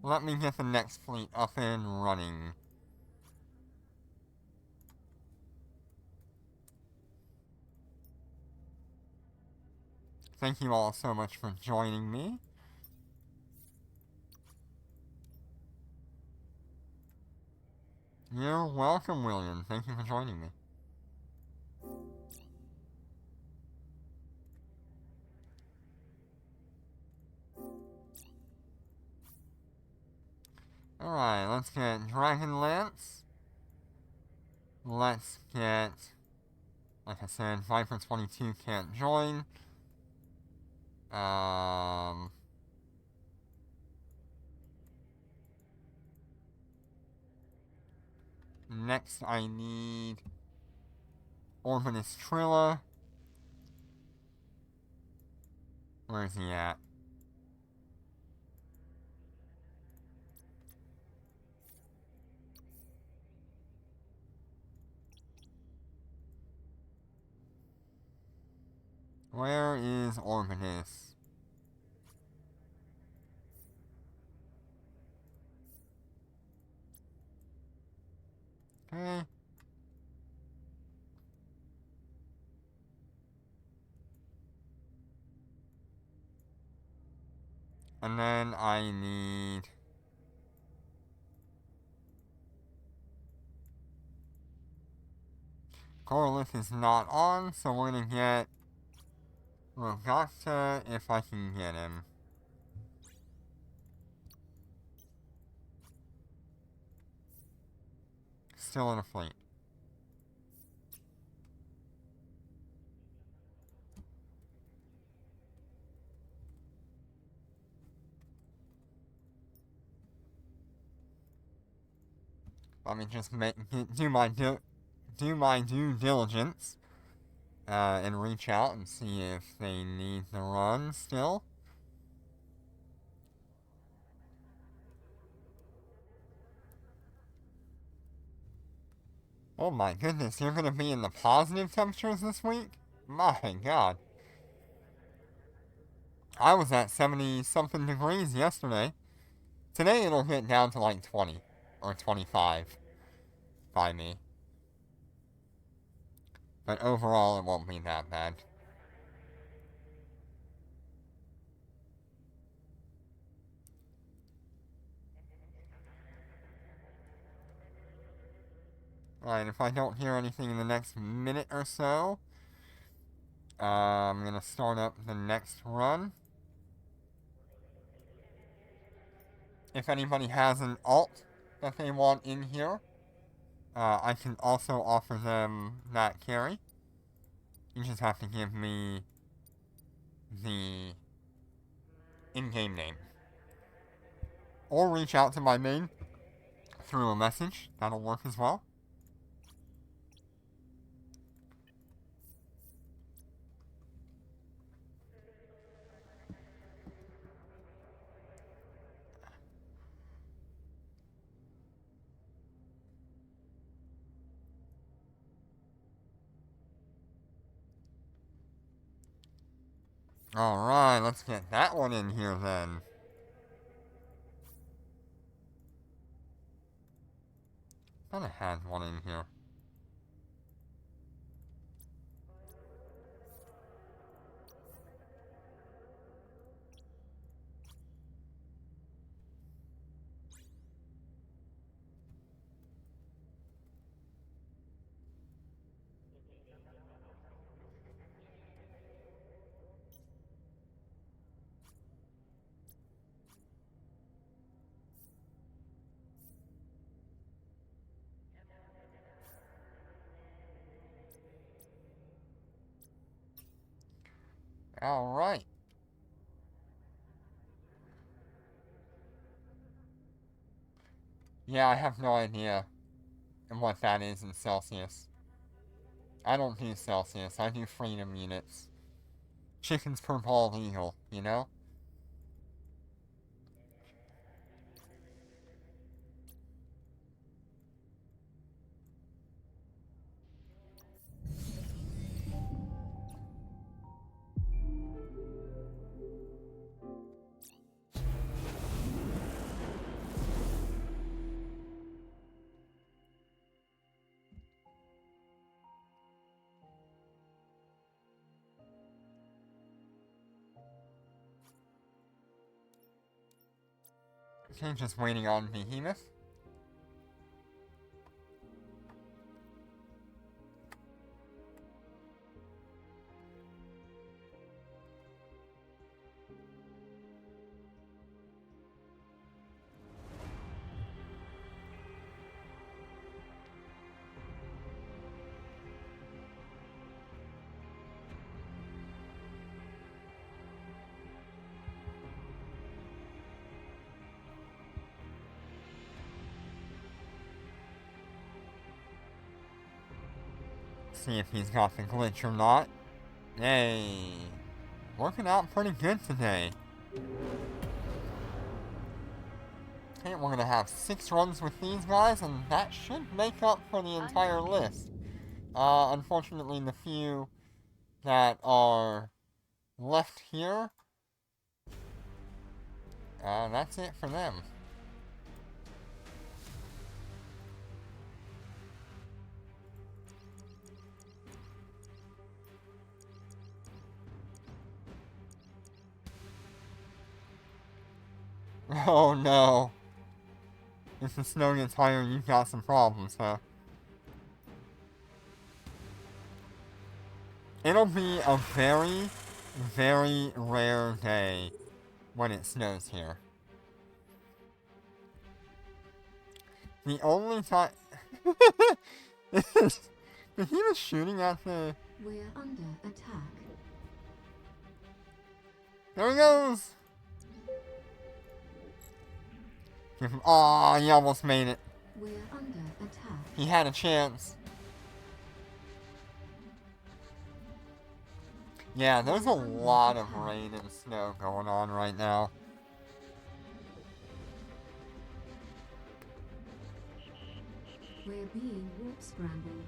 Let me get the next fleet up and running. Thank you all so much for joining me. You're welcome, William. Thank you for joining me. Alright, let's get Dragonlance. Let's get, like I said, Viper 22 can't join. Next I need Orbitus Trilla. Where's he at? Where is Orbitus? Okay. And then I need... Gorlith is not on, so we're gonna get Rogata if I can get him. Still in a fleet. Let me just do my due diligence and reach out and see if they need the run still. Oh my goodness, you're gonna be in the positive temperatures this week? My god. I was at 70 something degrees yesterday. Today it'll get down to like 20 or 25 by me. But overall it won't be that bad. Alright, if I don't hear anything in the next minute or so, I'm gonna start up the next run. If anybody has an alt that they want in here, I can also offer them that carry. You just have to give me the in-game name. Or reach out to my main through a message. That'll work as well. Alright, let's get that one in here then. I thought I had one in here. Alright. Yeah, I have no idea what that is in Celsius. I don't do Celsius, I do freedom units. Chickens per bald eagle, you know? Okay, just waiting on Behemoth. See if he's got the glitch or not. Hey, working out pretty good today. Okay, we're gonna have 6 runs with these guys, and that should make up for the entire list. Unfortunately, the few that are left here, that's it for them. Oh no. If the snow gets higher, you've got some problems, huh? It'll be a very, very rare day when it snows here. The only time... He was shooting at the... We're under attack. There he goes! Aw, he almost made it. We're under attack. He had a chance. Yeah, there's a lot of rain and snow going on right now. We're being warp scrambled.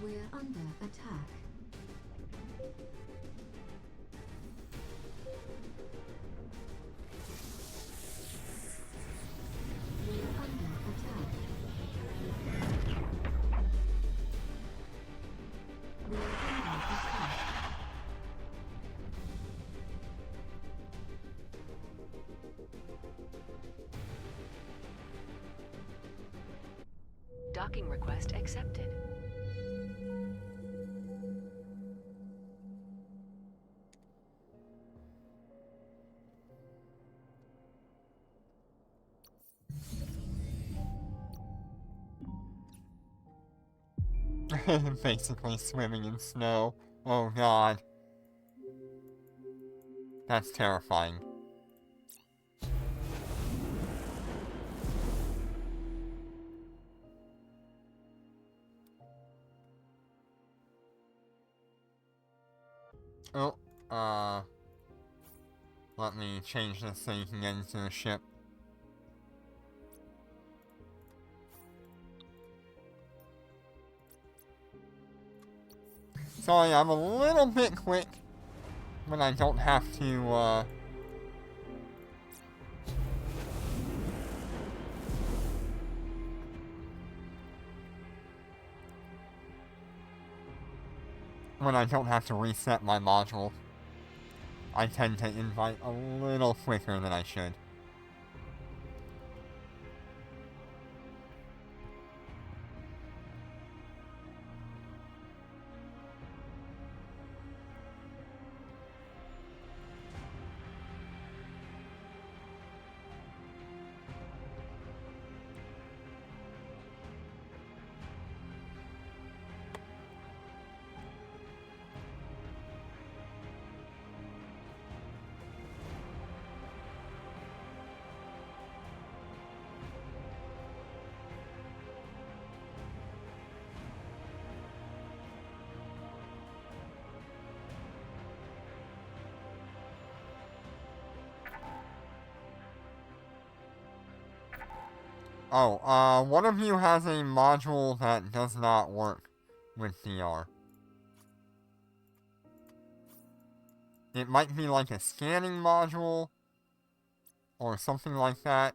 We're under attack. We're under attack. We're under attack. Docking request accepted. Basically swimming in snow. Oh god. That's terrifying. Oh, let me change this so you can get into the ship. Sorry, I'm a little bit quick, but I don't have to, when I don't have to reset my module. I tend to invite a little quicker than I should. Oh, one of you has a module that does not work with DR. It might be like a scanning module, or something like that.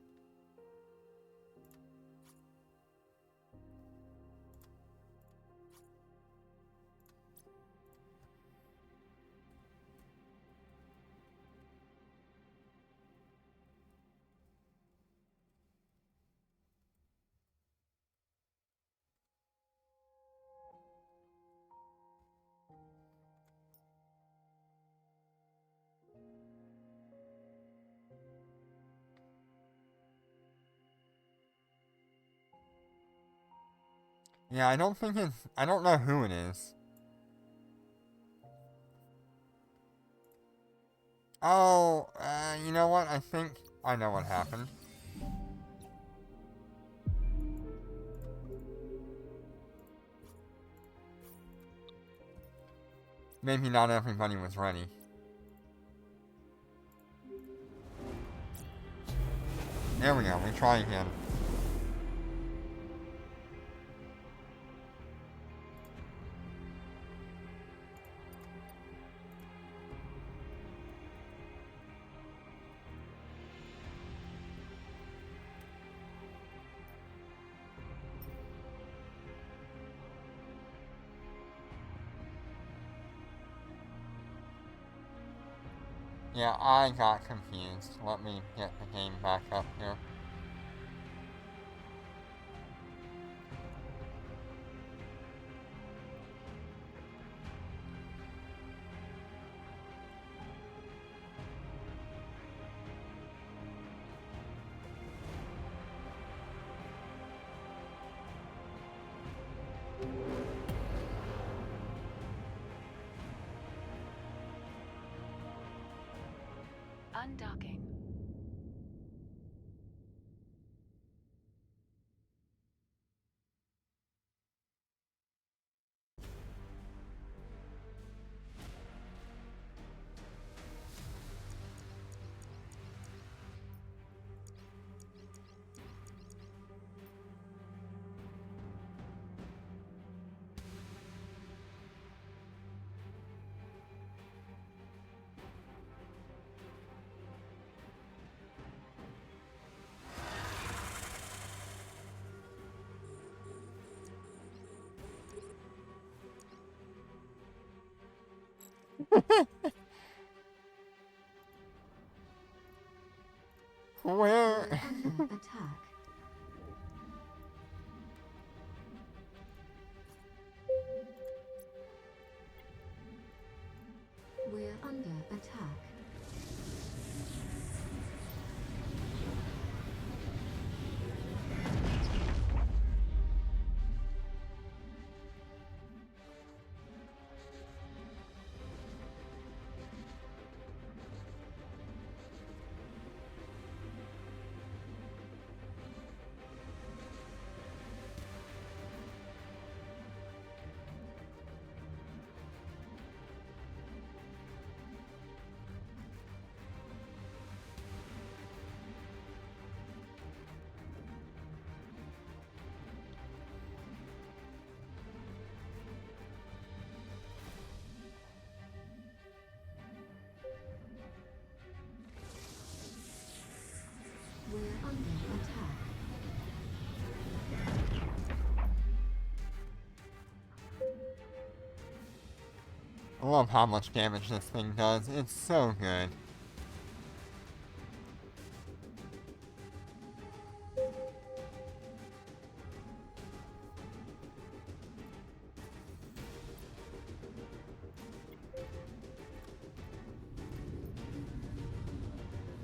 Yeah, I don't think it's... I don't know who it is. Oh, you know what? I think I know what happened. Maybe not everybody was ready. There we go, we try again. Yeah, I got confused. Let me get the game back up here. Undocking. We're Where? under attack. We're under attack. We're under attack. I love how much damage this thing does. It's so good.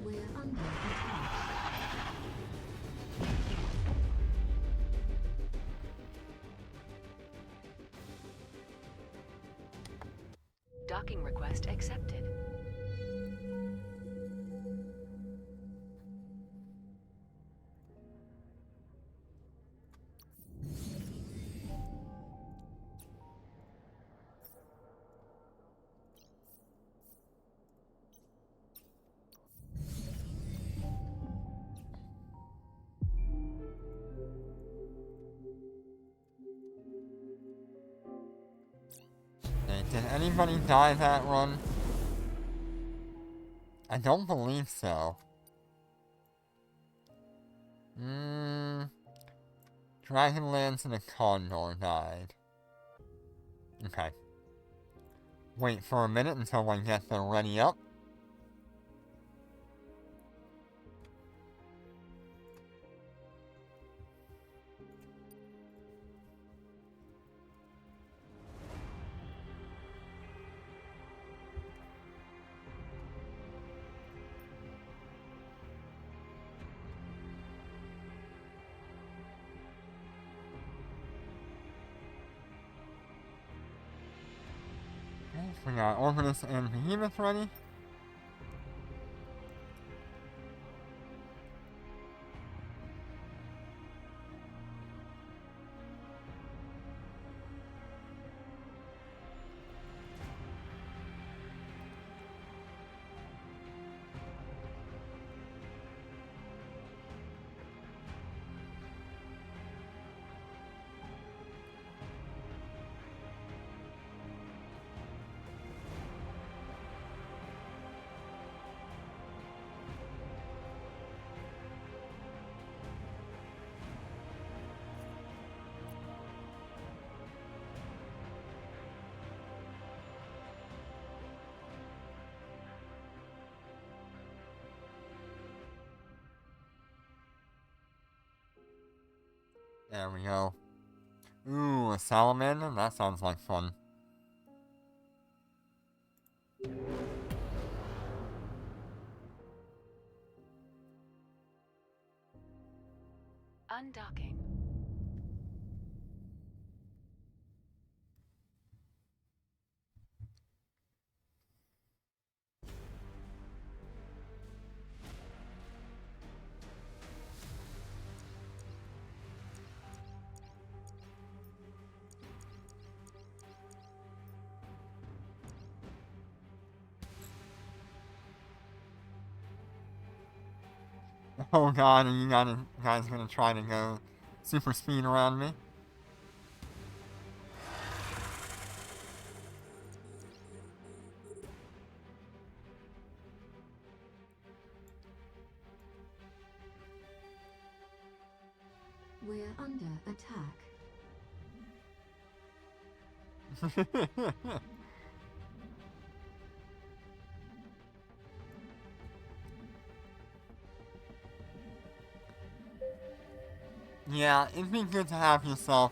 We're under attack. Docking request accepted. Okay, did anybody die that run? I don't believe so. Dragonlance and a Condor died. Okay. Wait for a minute until I get the ready up. Okay, we got Orbitus and Behemoth ready. There we go. Ooh, a salamander? That sounds like fun. Undocking. Oh god, are you guys gonna try to go super speed around me? We're under attack. Yeah, it'd be good to have yourself,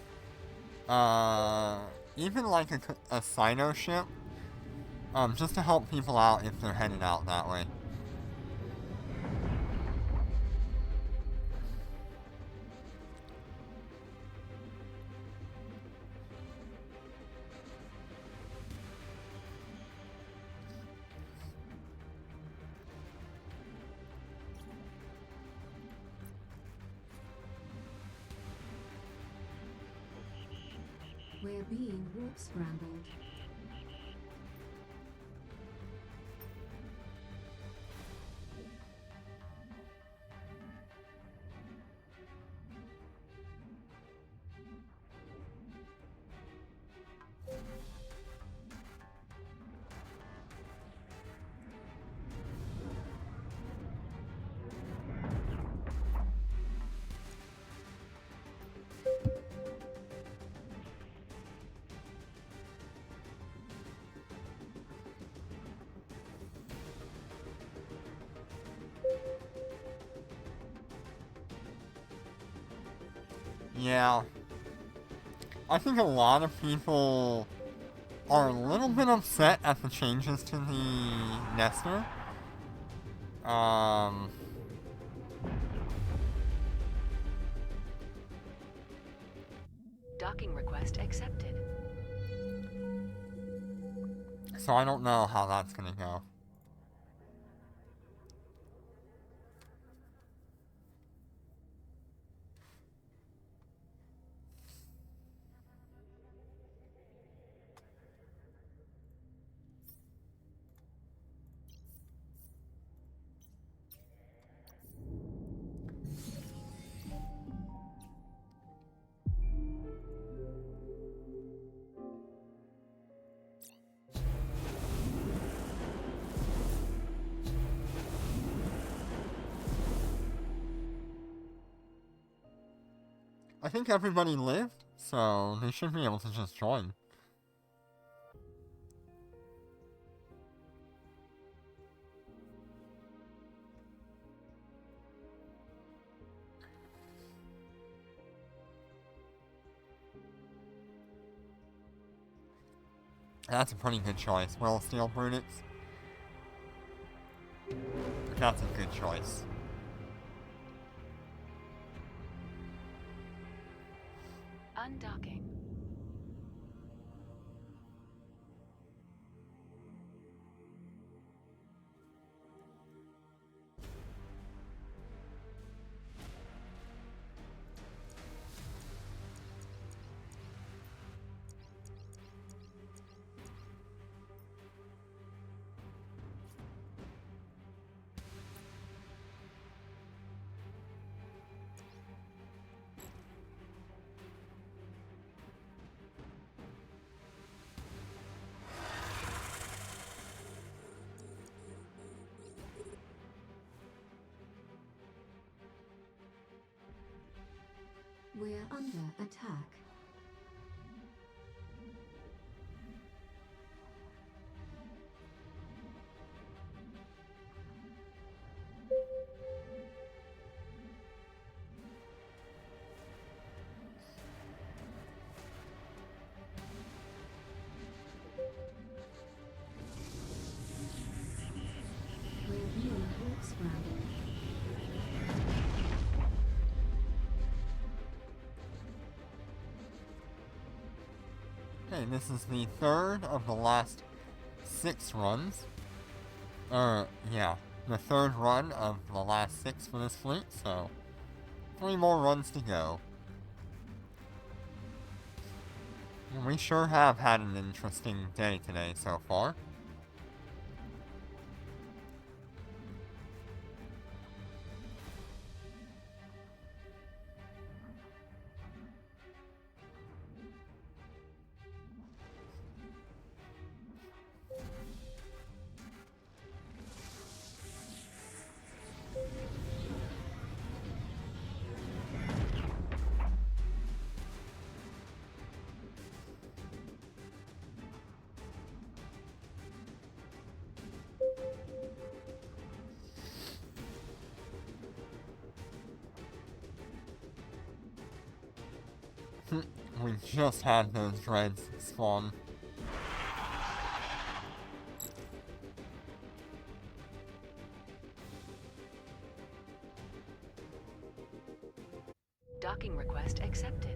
even like a Sino ship, just to help people out if they're headed out that way. We're being warp scrambled. Yeah. I think a lot of people are a little bit upset at the changes to the Nestor. Um, Docking request accepted. so I don't know how that's gonna go. I think everybody lived, so they should be able to just join. That's a pretty good choice. Will of Steel Brunix. That's a good choice. Undocking. We're under attack. Okay, this is the third of the last 6 runs. Yeah, the third run of the last 6 for this fleet, so 3 more runs to go. And we sure have had an interesting day today so far. We just had those dreads spawn. Docking request accepted.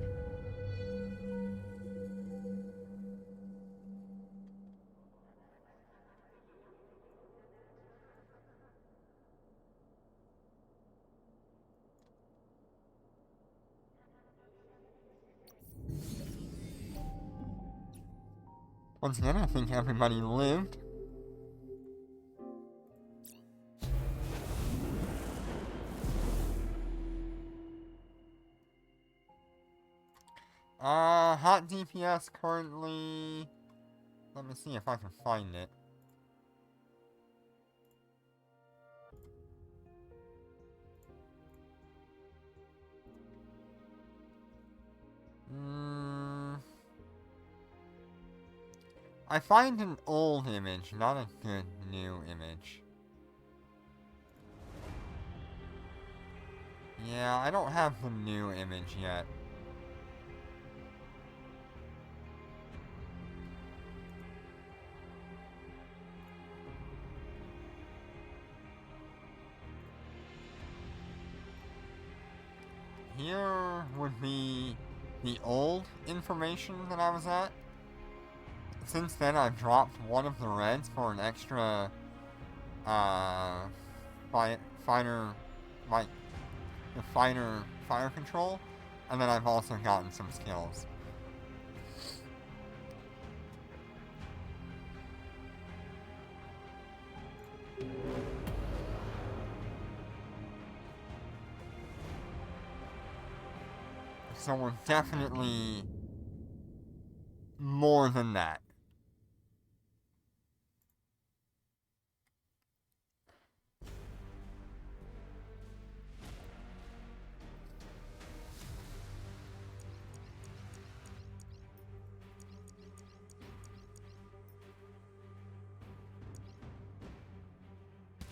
Once again, I think everybody lived. Hot DPS currently... Let me see if I can find it. I find an old image, not a good new image. Yeah, I don't have the new image yet. Here would be the old information that I was at. Since then, I've dropped one of the reds for an extra, finer, like, the finer fire control, and then I've also gotten some skills. So we're definitely more than that.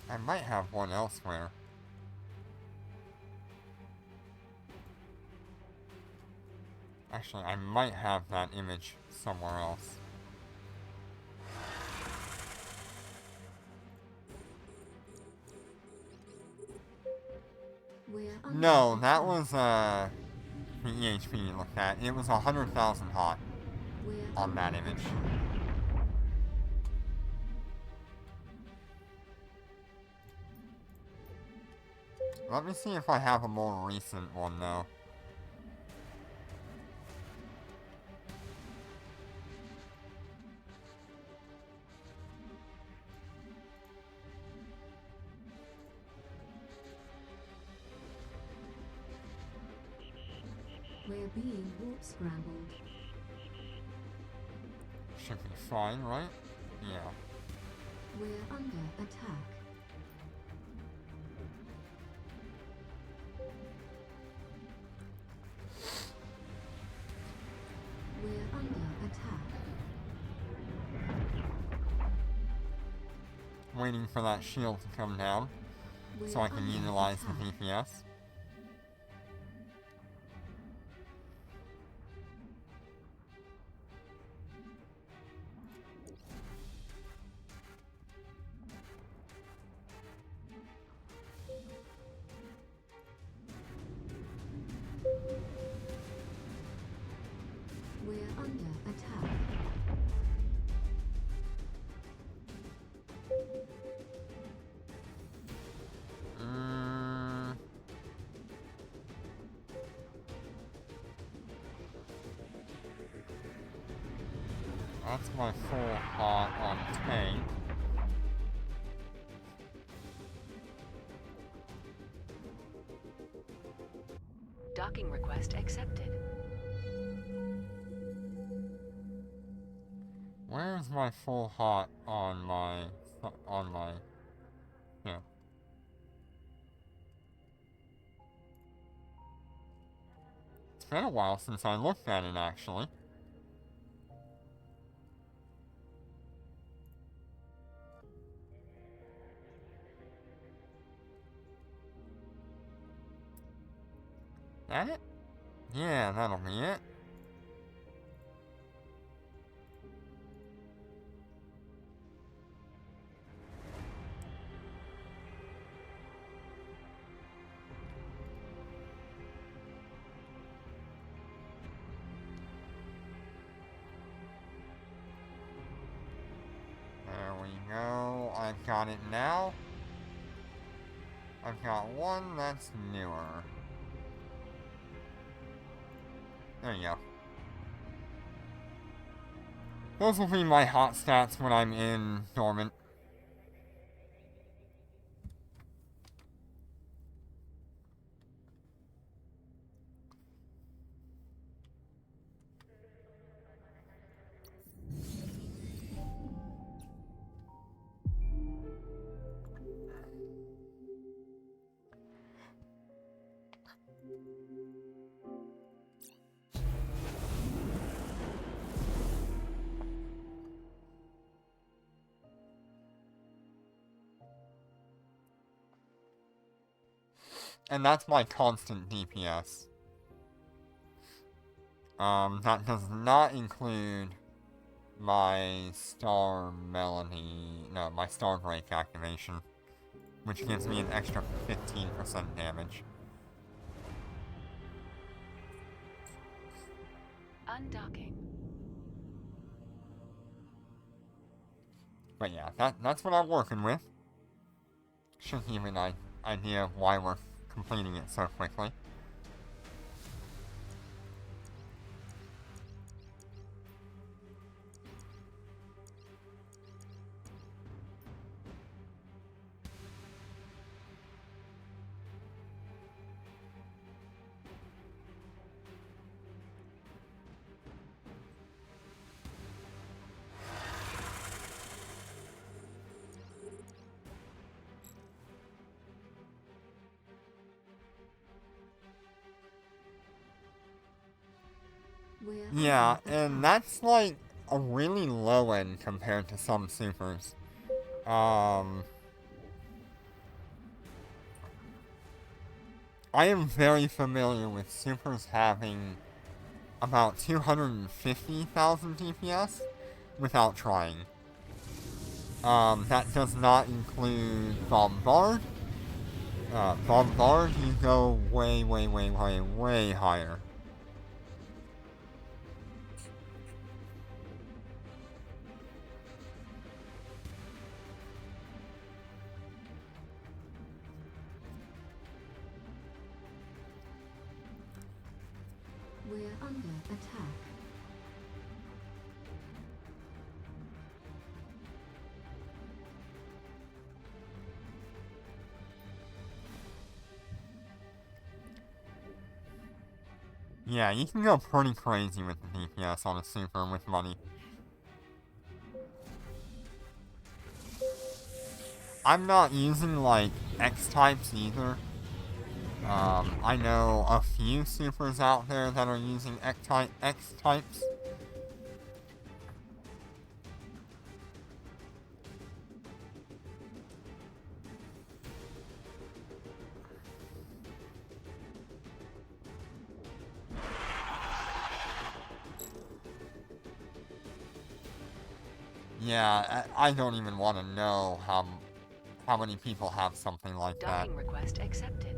I might have one elsewhere. Actually, I might have that image somewhere else. No, that was, the EHP you looked at. It was 100,000 hot on that image. Let me see if I have a more recent one, though. We're being warp scrambled. Should be fine, right? Yeah. We're under attack. We're under attack. Waiting for that shield to come down so I can utilize the DPS. We're under attack. That's my full hot on tank. Docking request accepted. Where's my full hot on my... Yeah. It's been a while since I looked at it, actually. That it? Yeah, that'll be it. There we go. I've got it now. I've got one that's newer. There you go. Those will be my hot stats when I'm in dormant. And that's my constant DPS. That does not include my Star Melody... No, my Star Break activation, which gives me an extra 15% damage. Undocking. But yeah, that's what I'm working with. Should give an idea of why we're completing it so quickly. We're Yeah, under and attack. that's like a really low end compared to some supers. I am very familiar with supers having about 250,000 DPS without trying. That does not include Bombard. Bombard, you go way, way, way, way, way higher. We're under attack. Yeah, you can go pretty crazy with the DPS on a super with money. I'm not using, like, X-types either. I know a few supers out there that are using X-types. Yeah, I don't even want to know how many people have something like that. Docking request accepted.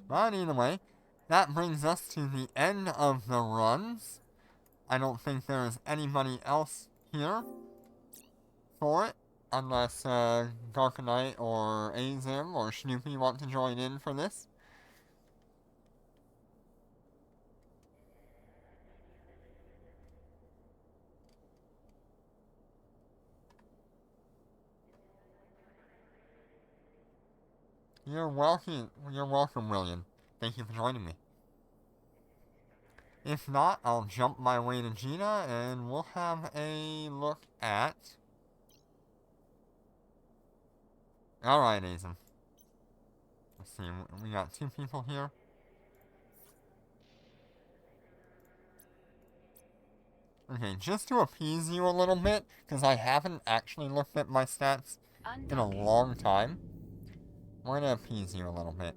But either way, that brings us to the end of the runs. I don't think there's anybody else here for it, unless Darkanite or Azim or Snoopy want to join in for this. You're welcome. You're welcome, William. Thank you for joining me. If not, I'll jump my way to Gina and we'll have a look at... Alright, Azim. Let's see, we got 2 people here. Okay, just to appease you a little bit, because I haven't actually looked at my stats in a long time, we're gonna appease you a little bit.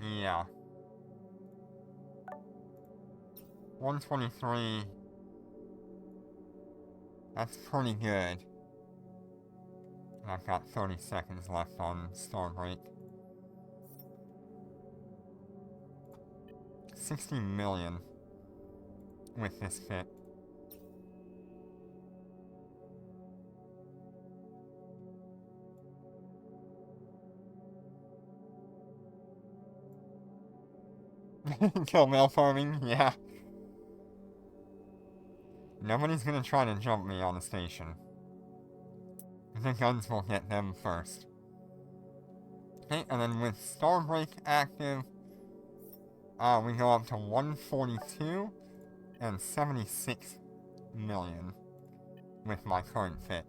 Yeah. 123. That's pretty good. I've got 30 seconds left on storm break. 60 million with this fit. Kill mail farming, yeah. Nobody's gonna try to jump me on the station. The guns will get them first. Okay, and then with Starbreak active, we go up to 142 and 76 million with my current fit.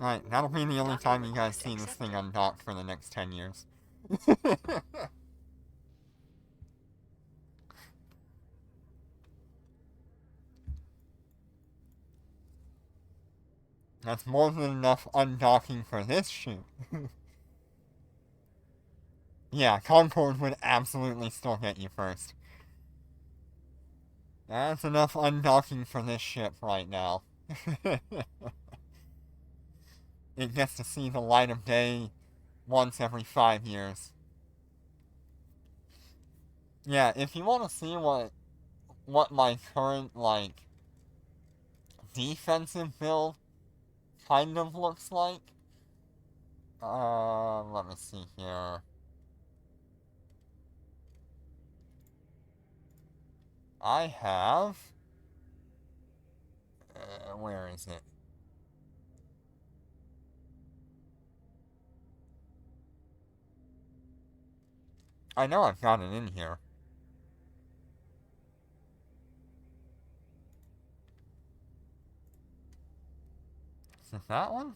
Alright, that'll be the only time you guys see this thing undocked for the next 10 years. That's more than enough undocking for this shoot. Yeah, Concord would absolutely still get you first. That's enough undocking for this ship right now. It gets to see the light of day once every 5 years. Yeah, if you want to see what my current, like, defensive build kind of looks like, let me see here. I have... where is it? I know I've got it in here. Is it that one?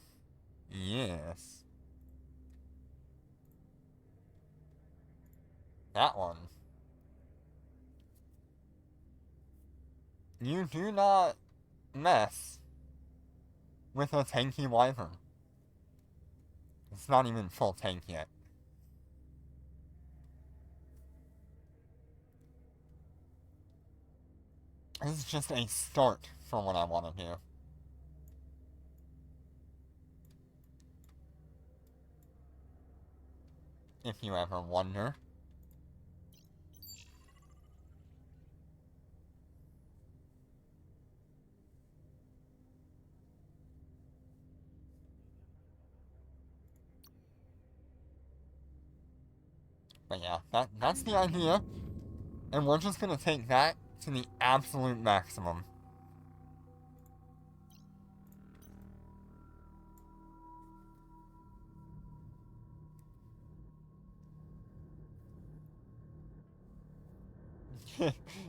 Yes. That one. You do not mess with a tanky Wyvern. It's not even full tank yet. This is just a start for what I want to do. If you ever wonder. But yeah, that's the idea. And we're just gonna take that to the absolute maximum.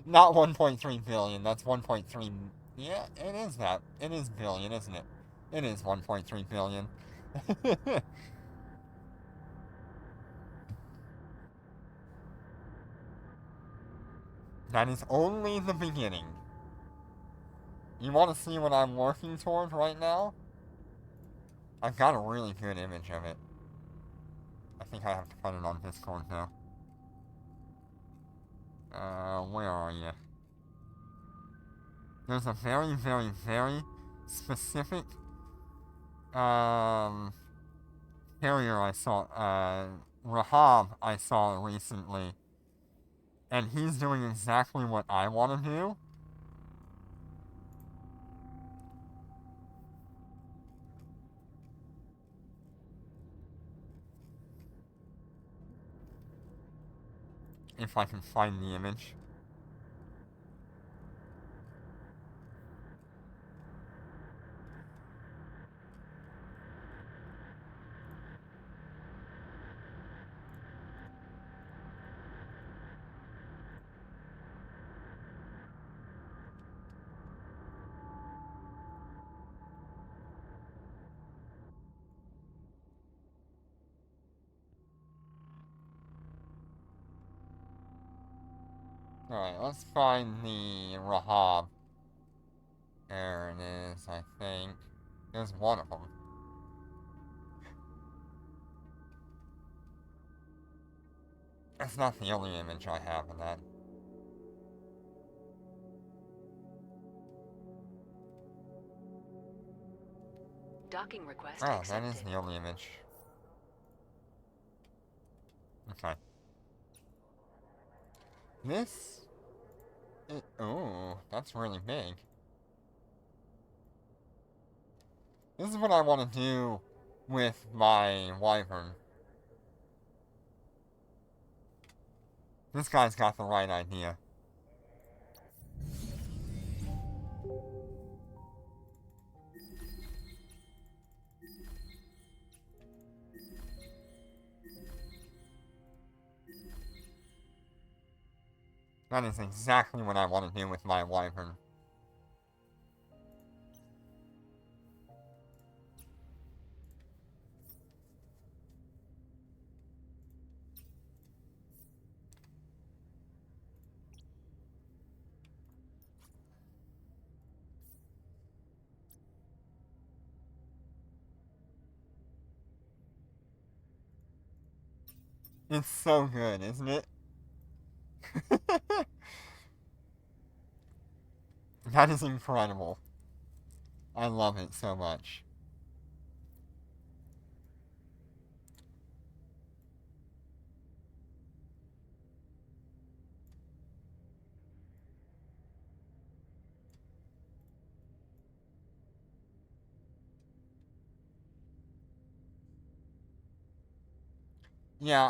Not 1.3 billion, that's 1.3... Yeah, it is that. It is billion, isn't it? It is 1.3 billion. That is only the beginning. You want to see what I'm working toward right now? I've got a really good image of it. I think I have to put it on Discord now. Where are you? There's a very, very, very specific, carrier I saw, Rahab I saw recently And he's doing exactly what I want to do. If I can find the image. Alright, let's find the Rahab. There it is, I think. There's one of them. That's not the only image I have of that. Docking request Oh, accepted. that is the only image. Okay. This... oh, that's really big. This is what I want to do with my Wyvern. This guy's got the right idea. That is exactly what I want to do with my Wyvern. It's so good, isn't it? That is incredible. I love it so much. Yeah,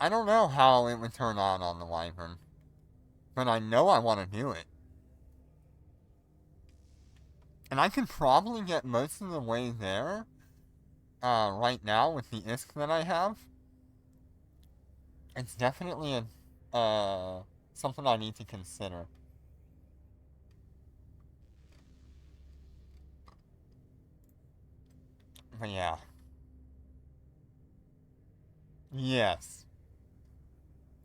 I don't know how it would turn on the Wyvern. But I know I want to do it. And I can probably get most of the way there right now with the ISK that I have. It's definitely something I need to consider. But yeah. Yes.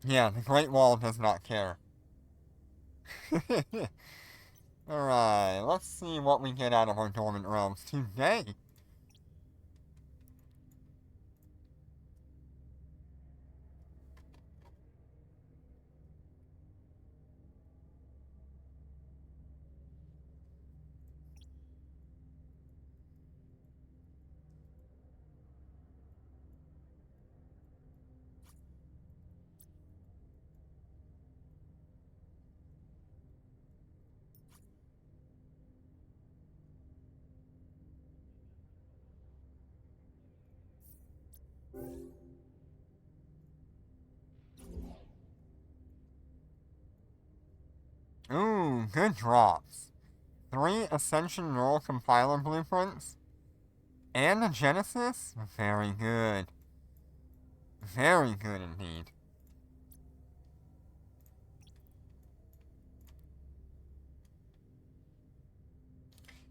Yeah, the Great Wall does not care. Alright, let's see what we get out of our Dormant Realms today. Ooh, good drops. 3 Ascension Neural Compiler Blueprints. And a Genesis? Very good. Very good indeed.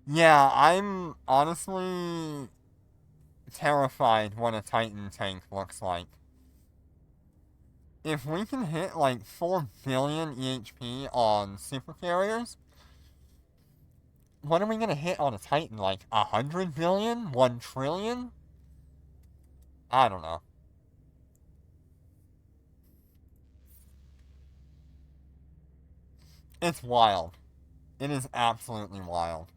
Yeah, I'm honestly terrified what a Titan tank looks like. If we can hit like 4 billion EHP on super carriers, what are we gonna hit on a Titan? Like 100 billion? 1 trillion? I don't know. It's wild. It is absolutely wild.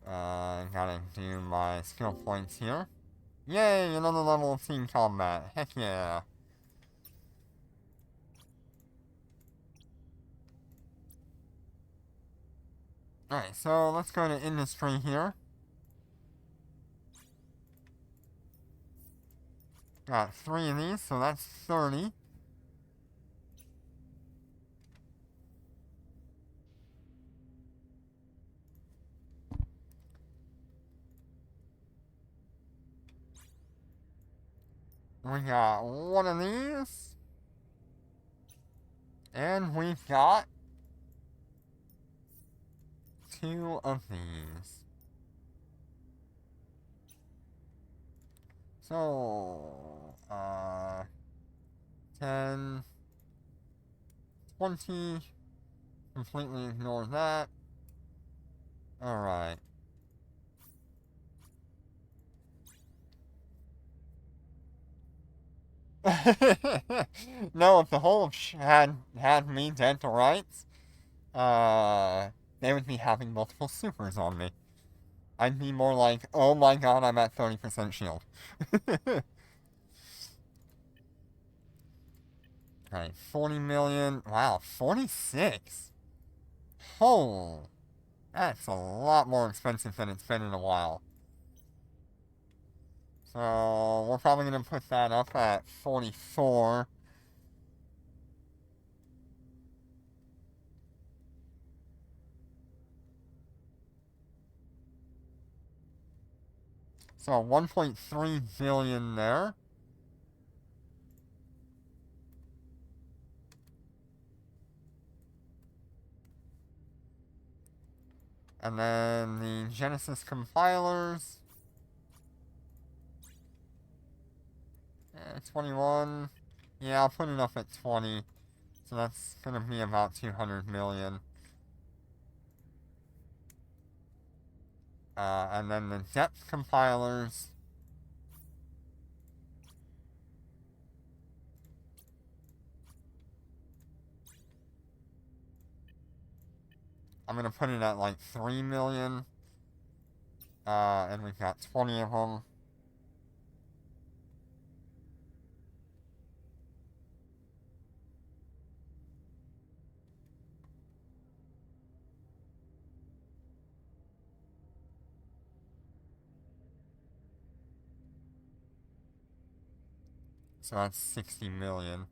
Gotta do my skill points here. Yay, another level of team combat. Heck yeah. Alright, so let's go to industry here. Got 3 of these, so that's 30. We got 1 of these. And we've got 2 of these. So, 10, 20, completely ignore that. Alright. No, if the whole of had me dead to rights, they would be having multiple supers on me. I'd be more like, oh my god, I'm at 30% shield. Alright, 40 million. Wow, 46. Oh, that's a lot more expensive than it's been in a while. So, we're probably going to put that up at 44. So, 1.3 billion there. And then the Genesis compilers. 21. Yeah, I'll put it up at 20. So that's going to be about 200 million. And then the depth compilers. I'm going to put it at like 3 million. And we've got 20 of them. So that's 60 million.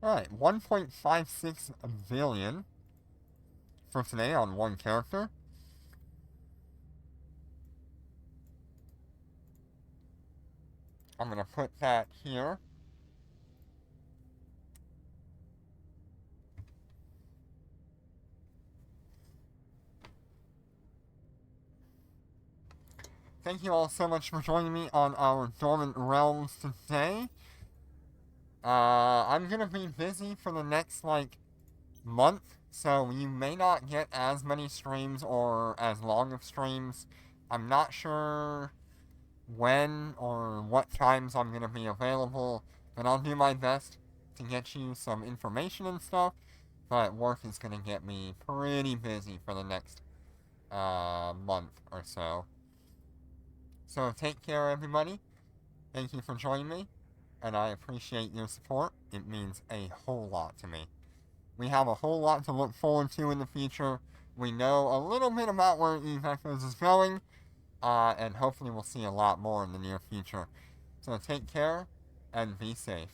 Alright, 1.56 billion for today on one character. I'm going to put that here. Thank you all so much for joining me on our Dormant Realms today. I'm gonna be busy for the next, like, month, so you may not get as many streams or as long of streams. I'm not sure when or what times I'm gonna be available, but I'll do my best to get you some information and stuff, but work is gonna get me pretty busy for the next, month or so. So take care, everybody. Thank you for joining me, and I appreciate your support. It means a whole lot to me. We have a whole lot to look forward to in the future. We know a little bit about where Eve Echoes is going, and hopefully we'll see a lot more in the near future. So take care, and be safe.